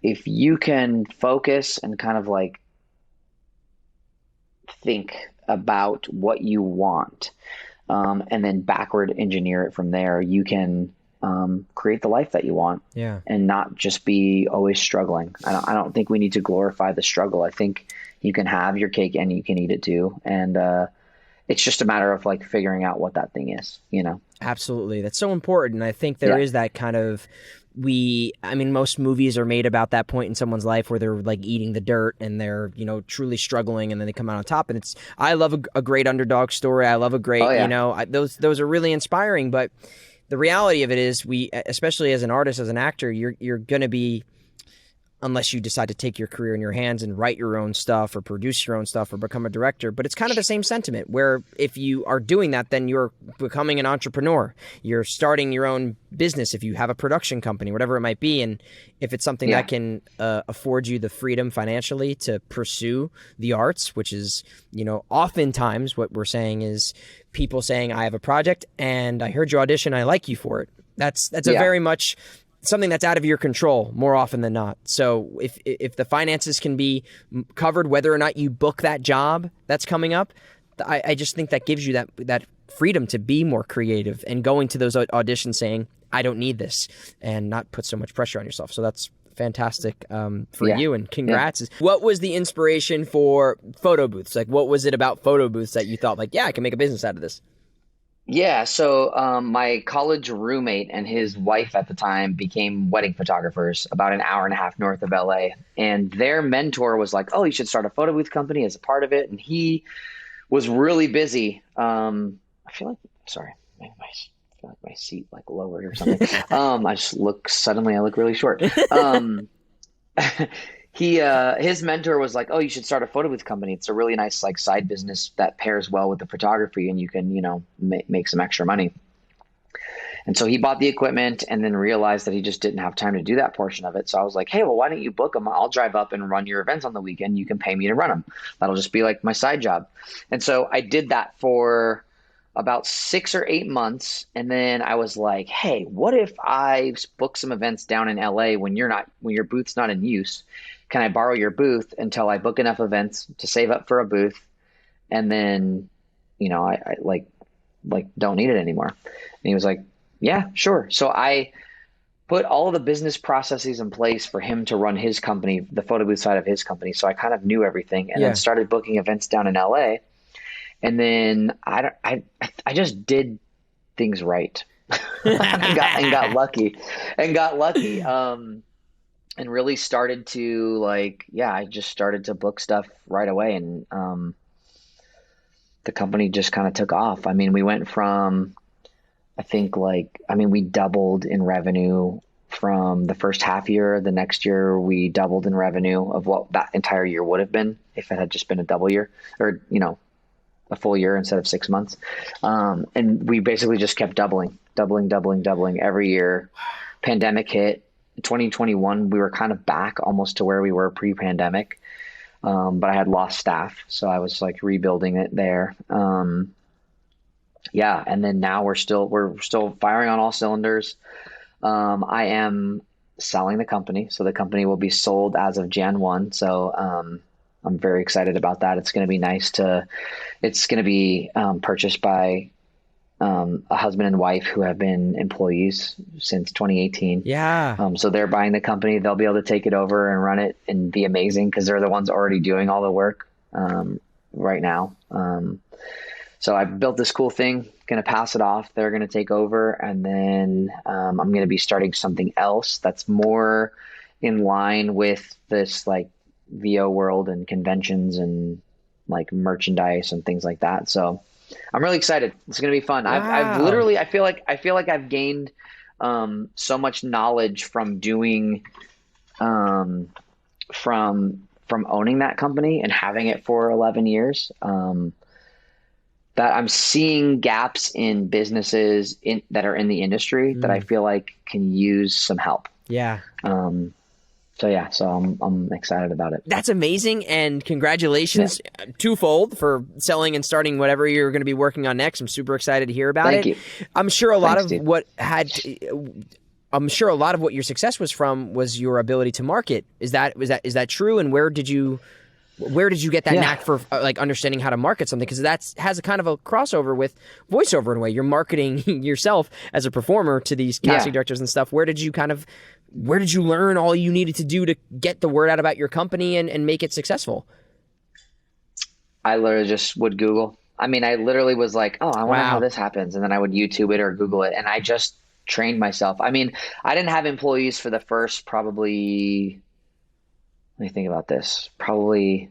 if you can focus and kind of like think about what you want, and then backward engineer it from there, you can create the life that you want Yeah. and not just be always struggling. I don't think we need to glorify the struggle. I think you can have your cake and you can eat it too. And it's just a matter of like figuring out what that thing is. Absolutely. That's so important. I think there Yeah. is that kind of I mean, most movies are made about that point in someone's life where they're like eating the dirt and they're, truly struggling and then they come out on top. And I love a great underdog story. I love a Oh great, yeah. those are really inspiring. But the reality of it is especially as an artist, as an actor, you're going to be, unless you decide to take your career in your hands and write your own stuff or produce your own stuff or become a director. But it's kind of the same sentiment where if you are doing that, then you're becoming an entrepreneur. You're starting your own business if you have a production company, whatever it might be. And if it's something that Yeah. can afford you the freedom financially to pursue the arts, which is, oftentimes what we're saying is people saying, I have a project and I heard your audition, I like you for it. That's a Yeah. very much something that's out of your control more often than not. So if the finances can be covered, whether or not you book that job that's coming up, I just think that gives you that freedom to be more creative and going to those auditions saying, I don't need this, and not put so much pressure on yourself. So that's fantastic for Yeah. you, and Yeah. congrats. What was the inspiration for photo booths? Like, what was it about photo booths that you thought like, yeah, I can make a business out of this? Yeah, so my college roommate and his wife at the time became wedding photographers about an hour and a half north of LA. And their mentor was like, "Oh, you should start a photo booth company as a part of it." And he was really busy. I feel like, sorry, I feel like my seat like lowered or something. I look really short. His mentor was like, "Oh, you should start a photo booth company. It's a really nice like side business that pairs well with the photography, and you can make some extra money." And so he bought the equipment and then realized that he just didn't have time to do that portion of it. So I was like, "Hey, well, why don't you book them? I'll drive up and run your events on the weekend. You can pay me to run them. That'll just be like my side job." And so I did that for about 6 or 8 months, and then I was like, "Hey, what if I book some events down in LA when your booth's not in use? Can I borrow your booth until I book enough events to save up for a booth, and then, I like don't need it anymore?" And he was like, "Yeah, sure." So I put all of the business processes in place for him to run his company, the photo booth side of his company. So I kind of knew everything, and then Yeah. started booking events down in LA. And then I just did things right. and got lucky and really started to like, yeah, I just started to book stuff right away. And the company just kind of took off. I mean, we went from, we doubled in revenue from the first half year. The next year we doubled in revenue of what that entire year would have been if it had just been a double year, or, a full year instead of 6 months. And we basically just kept doubling every year. Pandemic hit. 2021, we were kind of back almost to where we were pre-pandemic. But I had lost staff, so I was like rebuilding it there. Yeah. And then now we're still firing on all cylinders. I am selling the company. So the company will be sold as of Jan 1. So, I'm very excited about that. It's going to be it's going to be purchased by a husband and wife who have been employees since 2018. Yeah. So they're buying the company. They'll be able to take it over and run it and be amazing because they're the ones already doing all the work right now. So I built this cool thing, going to pass it off. They're going to take over. And then I'm going to be starting something else that's more in line with this like VO world and conventions and like merchandise and things like that. So I'm really excited. It's going to be fun. Wow. I've literally, I feel like I've gained so much knowledge from doing, from owning that company and having it for 11 years, that I'm seeing gaps in businesses that are in the industry that I feel like can use some help. Yeah. So I'm excited about it. That's amazing, and congratulations twofold for selling and starting whatever you're going to be working on next. I'm super excited to hear about it. Thank you. I'm sure a lot Thanks, of dude. I'm sure a lot of what your success was from was your ability to market. Is that true? And where did you get that knack for like understanding how to market something? Because that has a kind of a crossover with voiceover in a way. You're marketing yourself as a performer to these casting directors and stuff. Where did you learn all you needed to do to get the word out about your company and make it successful? I literally just would Google. I mean, I literally was like, oh, I wonder how this happens. And then I would YouTube it or Google it. And I just trained myself. I mean, I didn't have employees for the first probably, let me think about this, probably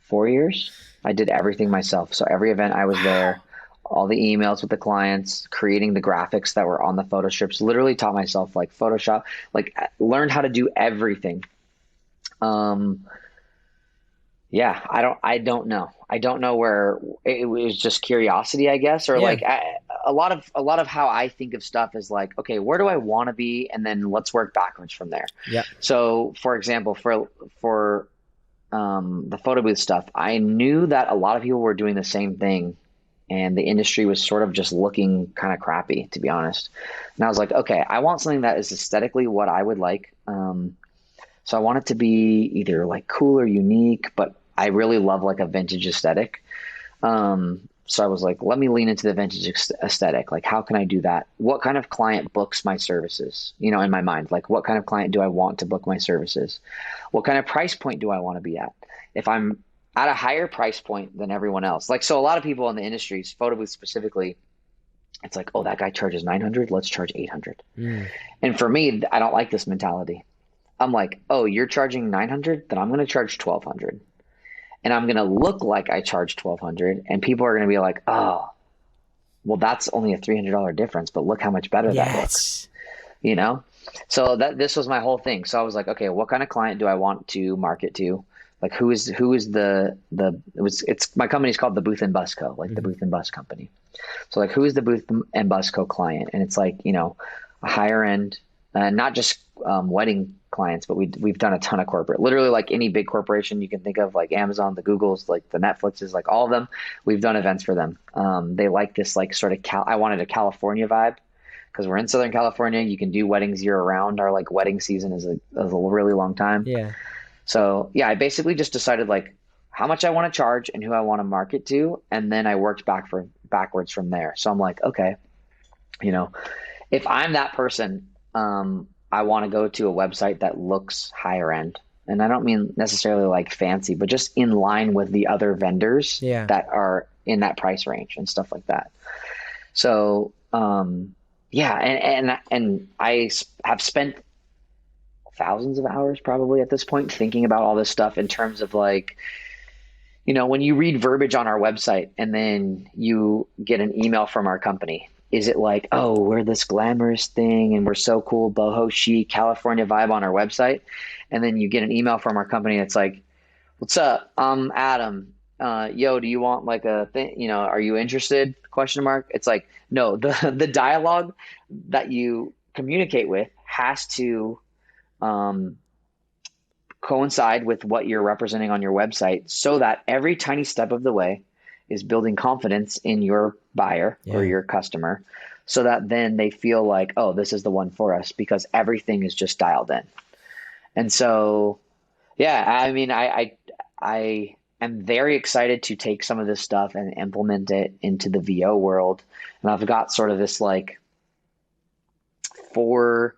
4 years. I did everything myself. So every event I was there, all the emails with the clients, creating the graphics that were on the photo strips, literally taught myself like Photoshop, like learned how to do everything. Yeah, I don't know. I don't know where it was, just curiosity, I guess, or like a lot of how I think of stuff is like, okay, where do I want to be? And then let's work backwards from there. Yeah. So for example, for the photo booth stuff, I knew that a lot of people were doing the same thing. And the industry was sort of just looking kind of crappy, to be honest. And I was like, okay, I want something that is aesthetically what I would like. So I want it to be either like cool or unique, but I really love like a vintage aesthetic. So I was like, let me lean into the vintage aesthetic. Like, how can I do that? What kind of client books my services? In my mind, like what kind of client do I want to book my services? What kind of price point do I want to be at? If I'm at a higher price point than everyone else. Like, so a lot of people in the industry, photo booth specifically, it's like, oh, that guy charges 900. Let's charge 800. And for me, I don't like this mentality. I'm like, oh, you're charging 900, then I'm going to charge 1200. And I'm going to look like I charge 1200. And people are going to be like, oh, well, that's only a $300 difference, but look how much better that looks, So this was my whole thing. So I was like, okay, what kind of client do I want to market to? Like who is it's my company's called the Booth and Bus Co., like the Booth and Bus company. So like, who is the Booth and Bus Co. client? And it's like, a higher end, not just wedding clients, but we've done a ton of corporate, literally like any big corporation you can think of, like Amazon, the Googles, like the Netflixes, like all of them. We've done events for them. They like this like sort of I wanted a California vibe because we're in Southern California. You can do weddings year round. Our like wedding season is a really long time. Yeah. So I basically just decided like how much I want to charge and who I want to market to. And then I worked backwards from there. So I'm like, okay, if I'm that person, I want to go to a website that looks higher end. And I don't mean necessarily like fancy, but just in line with the other vendors that are in that price range and stuff like that. So, yeah, and have spent thousands of hours probably at this point thinking about all this stuff in terms of like, when you read verbiage on our website and then you get an email from our company, is it like, oh, we're this glamorous thing and we're so cool, boho chic, California vibe on our website? And then you get an email from our company that's like, what's up? I'm Adam. Yo, do you want like a thing? Are you interested? Question mark. It's like, no, the dialogue that you communicate with has to um, coincide with what you're representing on your website so that every tiny step of the way is building confidence in your buyer or Yeah. your customer so that then they feel like, oh, this is the one for us because everything is just dialed in. And so, yeah, I mean, I am very excited to take some of this stuff and implement it into the VO world. And I've got sort of this like four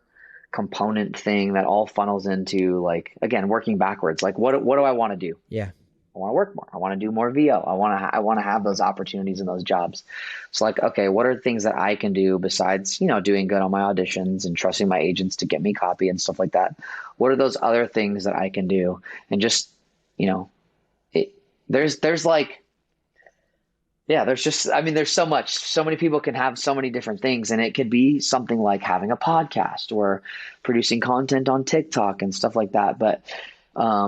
component thing that all funnels into like, again, working backwards. Like what do I want to do? Yeah. I want to work more. I want to do more VO. I want to have those opportunities and those jobs. So like, okay, what are things that I can do besides, doing good on my auditions and trusting my agents to get me copy and stuff like that? What are those other things that I can do? And just, it, there's like, yeah, there's just, I mean, there's so much, so many people can have so many different things, and it could be something like having a podcast or producing content on TikTok and stuff like that, but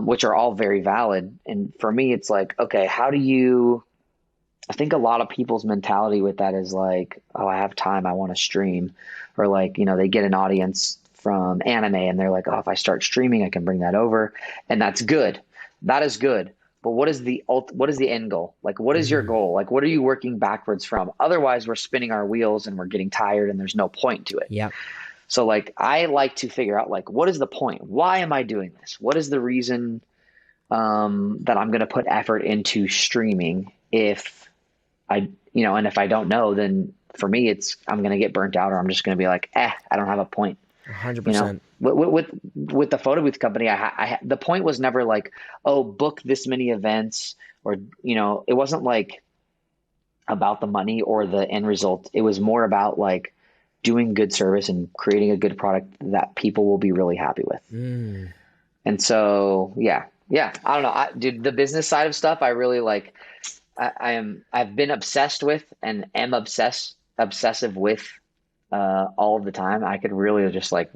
which are all very valid. And for me, it's like, okay, I think a lot of people's mentality with that is like, oh, I have time, I want to stream, or like, they get an audience from anime and they're like, oh, if I start streaming, I can bring that over, and that's good. That is good. But what is the end goal? Like, what is your Mhm. goal? Like, what are you working backwards from? Otherwise, we're spinning our wheels and we're getting tired and there's no point to it. Yeah. So like, I like to figure out like, what is the point? Why am I doing this? What is the reason that I'm going to put effort into streaming? If and if I don't know, then for me, I'm going to get burnt out, or I'm just going to be like, I don't have a point. 100%. With the photo booth company, the point was never like, oh, book this many events, or it wasn't like about the money or the end result. It was more about like doing good service and creating a good product that people will be really happy with. Mm. And so, yeah, I don't know, dude, the business side of stuff, I really like. I've been obsessed with and am obsessive with all of the time. I could really just like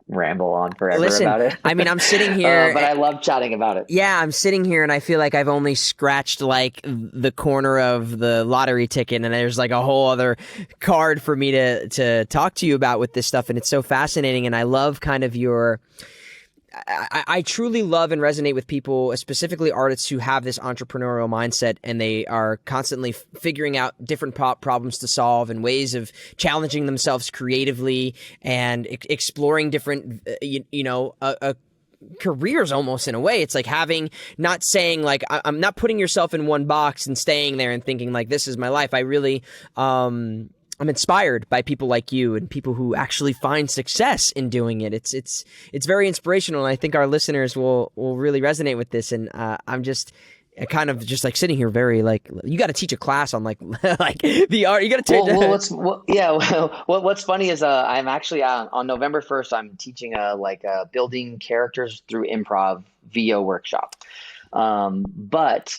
ramble on forever Listen, about it. I mean, I'm sitting here. But I love chatting about it. Yeah, I'm sitting here and I feel like I've only scratched like the corner of the lottery ticket, and there's like a whole other card for me to talk to you about with this stuff, and it's so fascinating. And I love kind of I truly love and resonate with people, specifically artists who have this entrepreneurial mindset, and they are constantly figuring out different problems to solve and ways of challenging themselves creatively and exploring different, careers almost in a way. It's like not saying like, I'm not putting yourself in one box and staying there and thinking like, this is my life. I really, I'm inspired by people like you and people who actually find success in doing it. It's very inspirational, and I think our listeners will really resonate with this. And I'm just kind of just like sitting here, very like, you got to teach a class on like like the art. You got to what's funny is I'm actually on November 1st. I'm teaching a building characters through improv VO workshop. But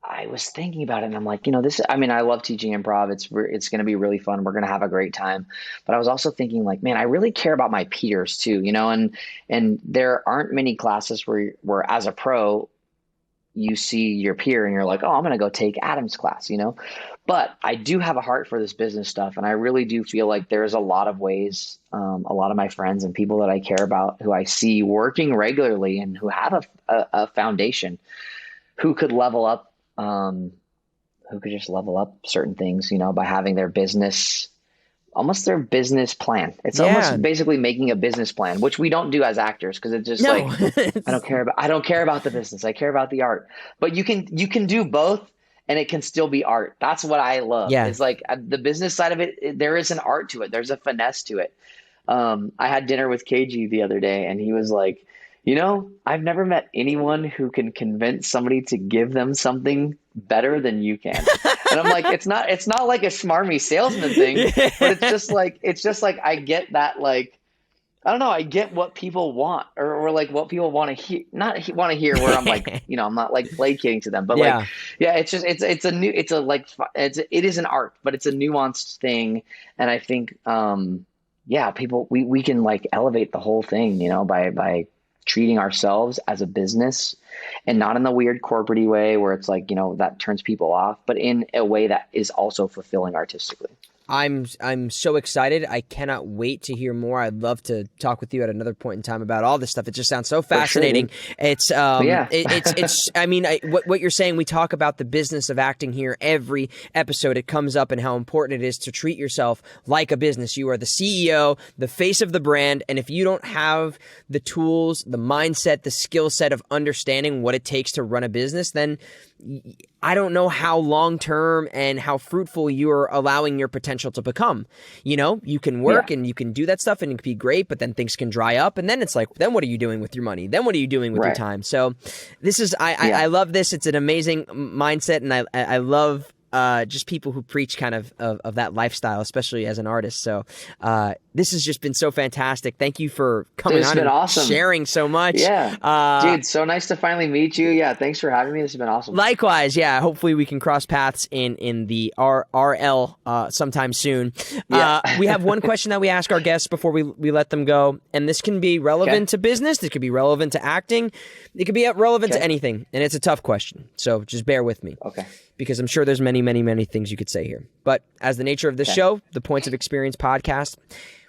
I was thinking about it, and I'm like, I mean, I love teaching improv. It's going to be really fun. We're going to have a great time. But I was also thinking like, man, I really care about my peers too, and there aren't many classes where as a pro, you see your peer and you're like, oh, I'm going to go take Adam's class, But I do have a heart for this business stuff. And I really do feel like there's a lot of ways, a lot of my friends and people that I care about, who I see working regularly and who have a foundation, who could level up, who could just level up certain things, by having their business, almost their business plan. It's almost basically making a business plan, which we don't do as actors, because it's just like, I don't care about the business. I care about the art. But you can do both, and it can still be art. That's what I love. Yeah. It's like the business side of it, there is an art to it. There's a finesse to it. I had dinner with KG the other day, and he was like, I've never met anyone who can convince somebody to give them something better than you can. And I'm like, it's not like a smarmy salesman thing, but it's just like I get that, like, I don't know, I get what people want, or like what people want to hear, not want to hear, where I'm like, I'm not like placating to them, but like, Yeah. yeah, it is an art, but it's a nuanced thing. And I think, yeah, we can like elevate the whole thing, by treating ourselves as a business, and not in the weird corporate way where it's like, that turns people off, but in a way that is also fulfilling artistically. I'm so excited. I cannot wait to hear more. I'd love to talk with you at another point in time about all this stuff. It just sounds so fascinating. Sure, it's yeah. it's I mean, what you're saying, we talk about the business of acting here every episode. It comes up, and how important it is to treat yourself like a business. You are the CEO, the face of the brand, and if you don't have the tools, the mindset, the skill set of understanding what it takes to run a business, then I don't know how long-term and how fruitful you're allowing your potential to become. You can work and you can do that stuff and it can be great, but then things can dry up. And then it's like, then what are you doing with your money? Then what are you doing with your time? So this is, I love this. It's an amazing mindset. And I love just people who preach kind of that lifestyle, especially as an artist. So this has just been so fantastic. Thank you for coming on and awesome. sharing so much. Yeah. Dude, so nice to finally meet you. Yeah, thanks for having me. This has been awesome. Likewise, yeah. Hopefully we can cross paths in the RL sometime soon. We have one question that we ask our guests before we let them go, and this can be relevant to business. It could be relevant to acting. It could be relevant to anything, and it's a tough question. So just bear with me. Okay. Because I'm sure there's many, many, many things you could say here. But as the nature of this show, the Points of Experience podcast,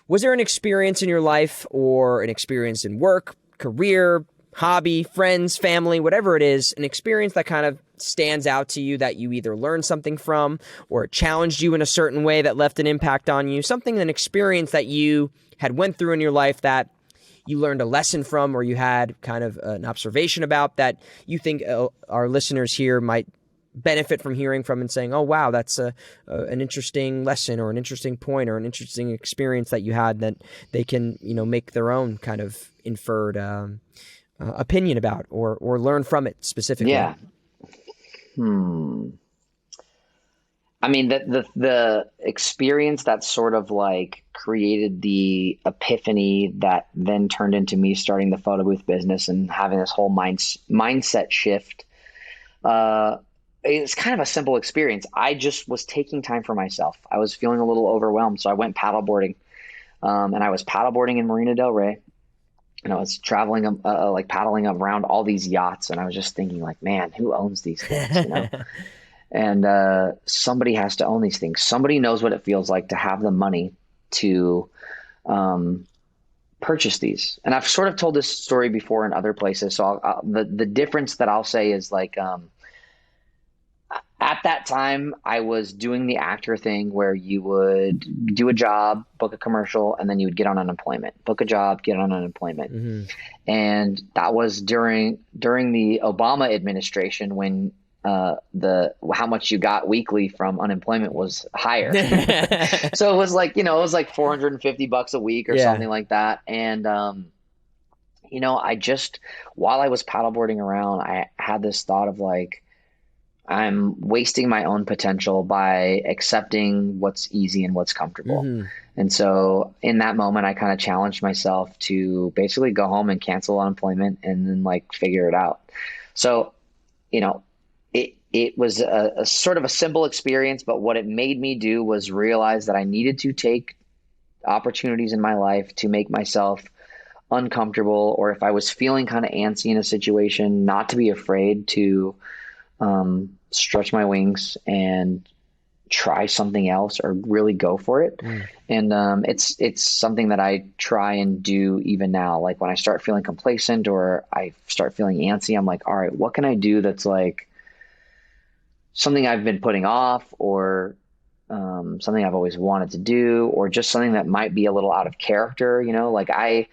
was there an experience in your life or an experience in work, career, hobby, friends, family, whatever it is, an experience that kind of stands out to you that you either learned something from or it challenged you in a certain way that left an impact on you, an experience that you had went through in your life that you learned a lesson from, or you had kind of an observation about that you think our listeners here might benefit from hearing from and saying, oh, wow, that's an interesting lesson or an interesting point or an interesting experience that you had that they can, make their own kind of inferred opinion about or learn from it specifically. Yeah. I mean, the experience that sort of like created the epiphany that then turned into me starting the photo booth business and having this whole mindset shift, it's kind of a simple experience. I just was taking time for myself. I was feeling a little overwhelmed, so I went paddleboarding. And I was paddleboarding in Marina del Rey, and I was traveling, like paddling around all these yachts. And I was just thinking, like, man, who owns these things? And somebody has to own these things. Somebody knows what it feels like to have the money to purchase these. And I've sort of told this story before in other places. So the difference that I'll say is like, at that time, I was doing the actor thing where you would do a job, book a commercial, and then you would get on unemployment. Book a job, get on unemployment. Mm-hmm. And that was during the Obama administration when how much you got weekly from unemployment was higher. So it was like, it was like $450 a week or something like that. And, I just, while I was paddleboarding around, I had this thought of like, I'm wasting my own potential by accepting what's easy and what's comfortable. Mm-hmm. And so in that moment, I kind of challenged myself to basically go home and cancel unemployment and then like figure it out. So, it was a sort of a simple experience, but what it made me do was realize that I needed to take opportunities in my life to make myself uncomfortable, or if I was feeling kind of antsy in a situation, not to be afraid to stretch my wings and try something else or really go for it. And it's something that I try and do even now. Like when I start feeling complacent or I start feeling antsy, I'm like, all right, what can I do that's like something I've been putting off, or something I've always wanted to do, or just something that might be a little out of character. Like I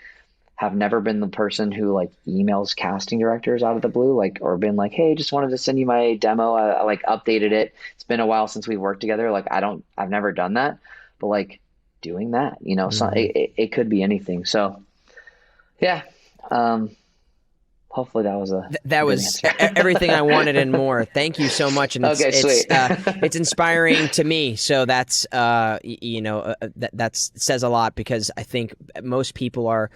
have never been the person who like emails casting directors out of the blue, like, or been like, hey, just wanted to send you my demo. I like updated it. It's been a while since we've worked together. Like I've never done that, but like doing that, so it could be anything. So yeah. hopefully that was a that good was answer. everything I wanted and more. Thank you so much. And Okay, sweet. it's inspiring to me. So that's that says a lot, because I think most people are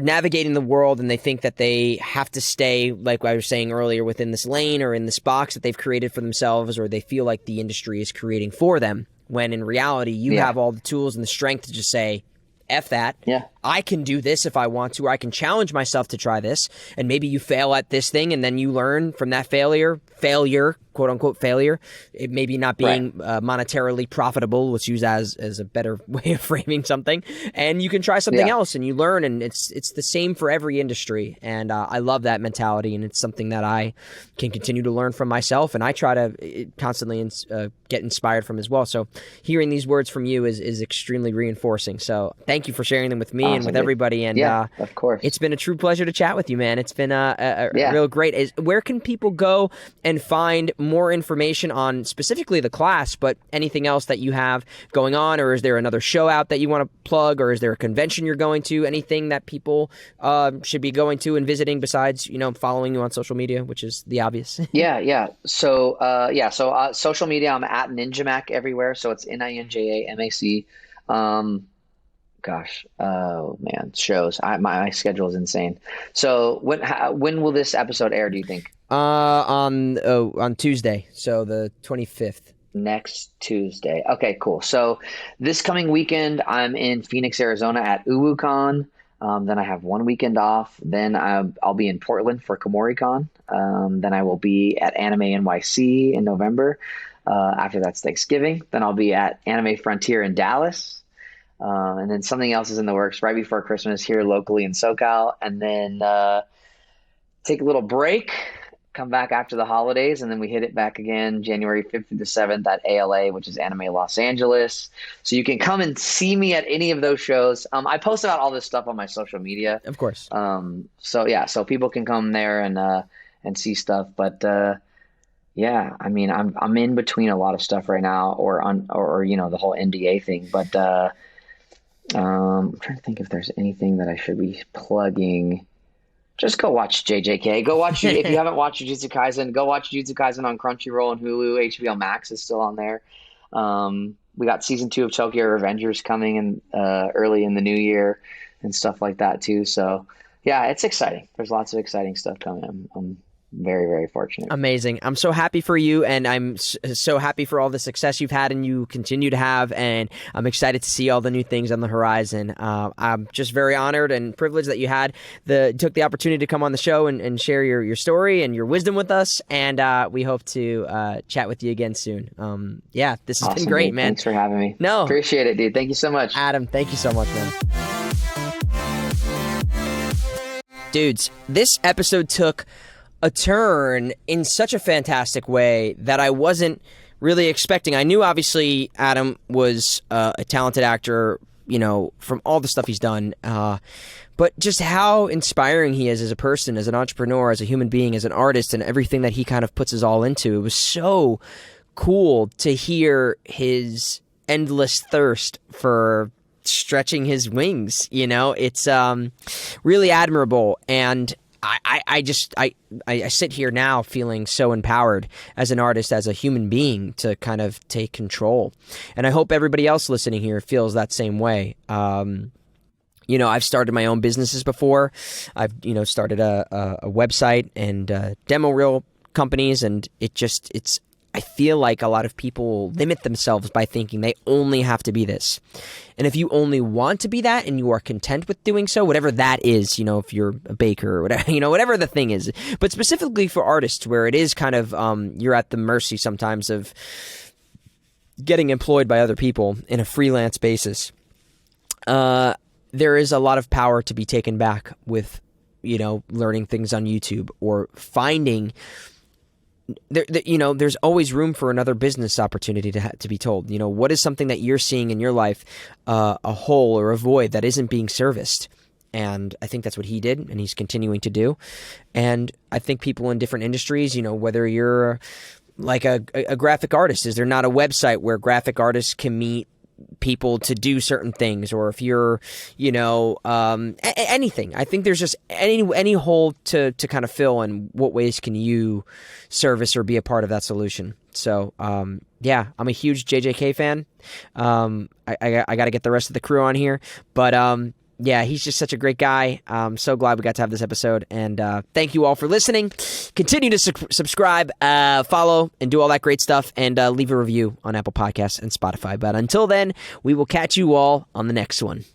navigating the world, and they think that they have to stay, like I was saying earlier, within this lane or in this box that they've created for themselves, or they feel like the industry is creating for them, when in reality you have all the tools and the strength to just say, F that. Yeah. I can do this if I want to, or I can challenge myself to try this. And maybe you fail at this thing, and then you learn from that failure, quote unquote failure. It maybe not being monetarily profitable, let's use as a better way of framing something. And you can try something else, and you learn, and it's the same for every industry. And I love that mentality, and it's something that I can continue to learn from myself, and I try to constantly get inspired from as well. So hearing these words from you is extremely reinforcing. So thank you for sharing them with me and with everybody. And of course, it's been a true pleasure to chat with you, man. It's been a real great. Where can people go and find more information on specifically the class, but anything else that you have going on? Or is there another show out that you want to plug? Or is there a convention you're going to? Anything that people should be going to and visiting besides, following you on social media, which is the obvious? Yeah. So social media, I'm at NinjaMac everywhere. So it's NinjaMac. Gosh, oh man, shows. My schedule is insane. So when will this episode air, do you think? On Tuesday, so the 25th. Next Tuesday. Okay, cool. So this coming weekend, I'm in Phoenix, Arizona at UwuCon. Then I have one weekend off. Then I'll be in Portland for KomoriCon. Then I will be at Anime NYC in November. After that's Thanksgiving. Then I'll be at Anime Frontier in Dallas. And then something else is in the works right before Christmas here locally in SoCal. And then take a little break, come back after the holidays, and then we hit it back again January 5th through the 7th at ALA, which is Anime Los Angeles. So you can come and see me at any of those shows. I post about all this stuff on my social media. Of course. So people can come there and see stuff. But yeah, I mean, I'm in between a lot of stuff right now, or the whole NDA thing. But I'm trying to think if there's anything that I should be plugging. Just go watch JJK. Go watch if you haven't watched Jujutsu Kaisen, go watch Jujutsu Kaisen on Crunchyroll and Hulu. HBO Max is still on there. We got season 2 of Tokyo Revengers coming in early in the new year and stuff like that too. So yeah, it's exciting. There's lots of exciting stuff coming. I'm very, very fortunate. Amazing. I'm so happy for you, and I'm so happy for all the success you've had and you continue to have, and I'm excited to see all the new things on the horizon. I'm just very honored and privileged that you took the opportunity to come on the show and share your story and your wisdom with us, and we hope to chat with you again soon. This has been great, dude. man. Thanks for having me. No. Appreciate it, dude. Thank you so much. Adam, thank you so much, man. Dudes, this episode took a turn in such a fantastic way that I wasn't really expecting. I knew obviously Adam was a talented actor, from all the stuff he's done, but just how inspiring he is as a person, as an entrepreneur, as a human being, as an artist, and everything that he kind of puts his all into. It was so cool to hear his endless thirst for stretching his wings. It's really admirable. And I sit here now feeling so empowered as an artist, as a human being, to kind of take control. And I hope everybody else listening here feels that same way. I've started my own businesses before. I've, started a website and demo reel companies, and I feel like a lot of people limit themselves by thinking they only have to be this. And if you only want to be that and you are content with doing so, whatever that is, if you're a baker or whatever, whatever the thing is, but specifically for artists where it is kind of, you're at the mercy sometimes of getting employed by other people in a freelance basis. There is a lot of power to be taken back with, learning things on YouTube or finding there's always room for another business opportunity to be told. What is something that you're seeing in your life, a hole or a void that isn't being serviced? And I think that's what he did, and he's continuing to do. And I think people in different industries, whether you're like a graphic artist, is there not a website where graphic artists can meet people to do certain things, or if you're, anything. I think there's just any hole to kind of fill, and what ways can you service or be a part of that solution. So, yeah, I'm a huge JJK fan. I got to get the rest of the crew on here, but yeah, he's just such a great guy. I'm so glad we got to have this episode, and thank you all for listening. Continue to subscribe, follow, and do all that great stuff, and leave a review on Apple Podcasts and Spotify. But until then, we will catch you all on the next one.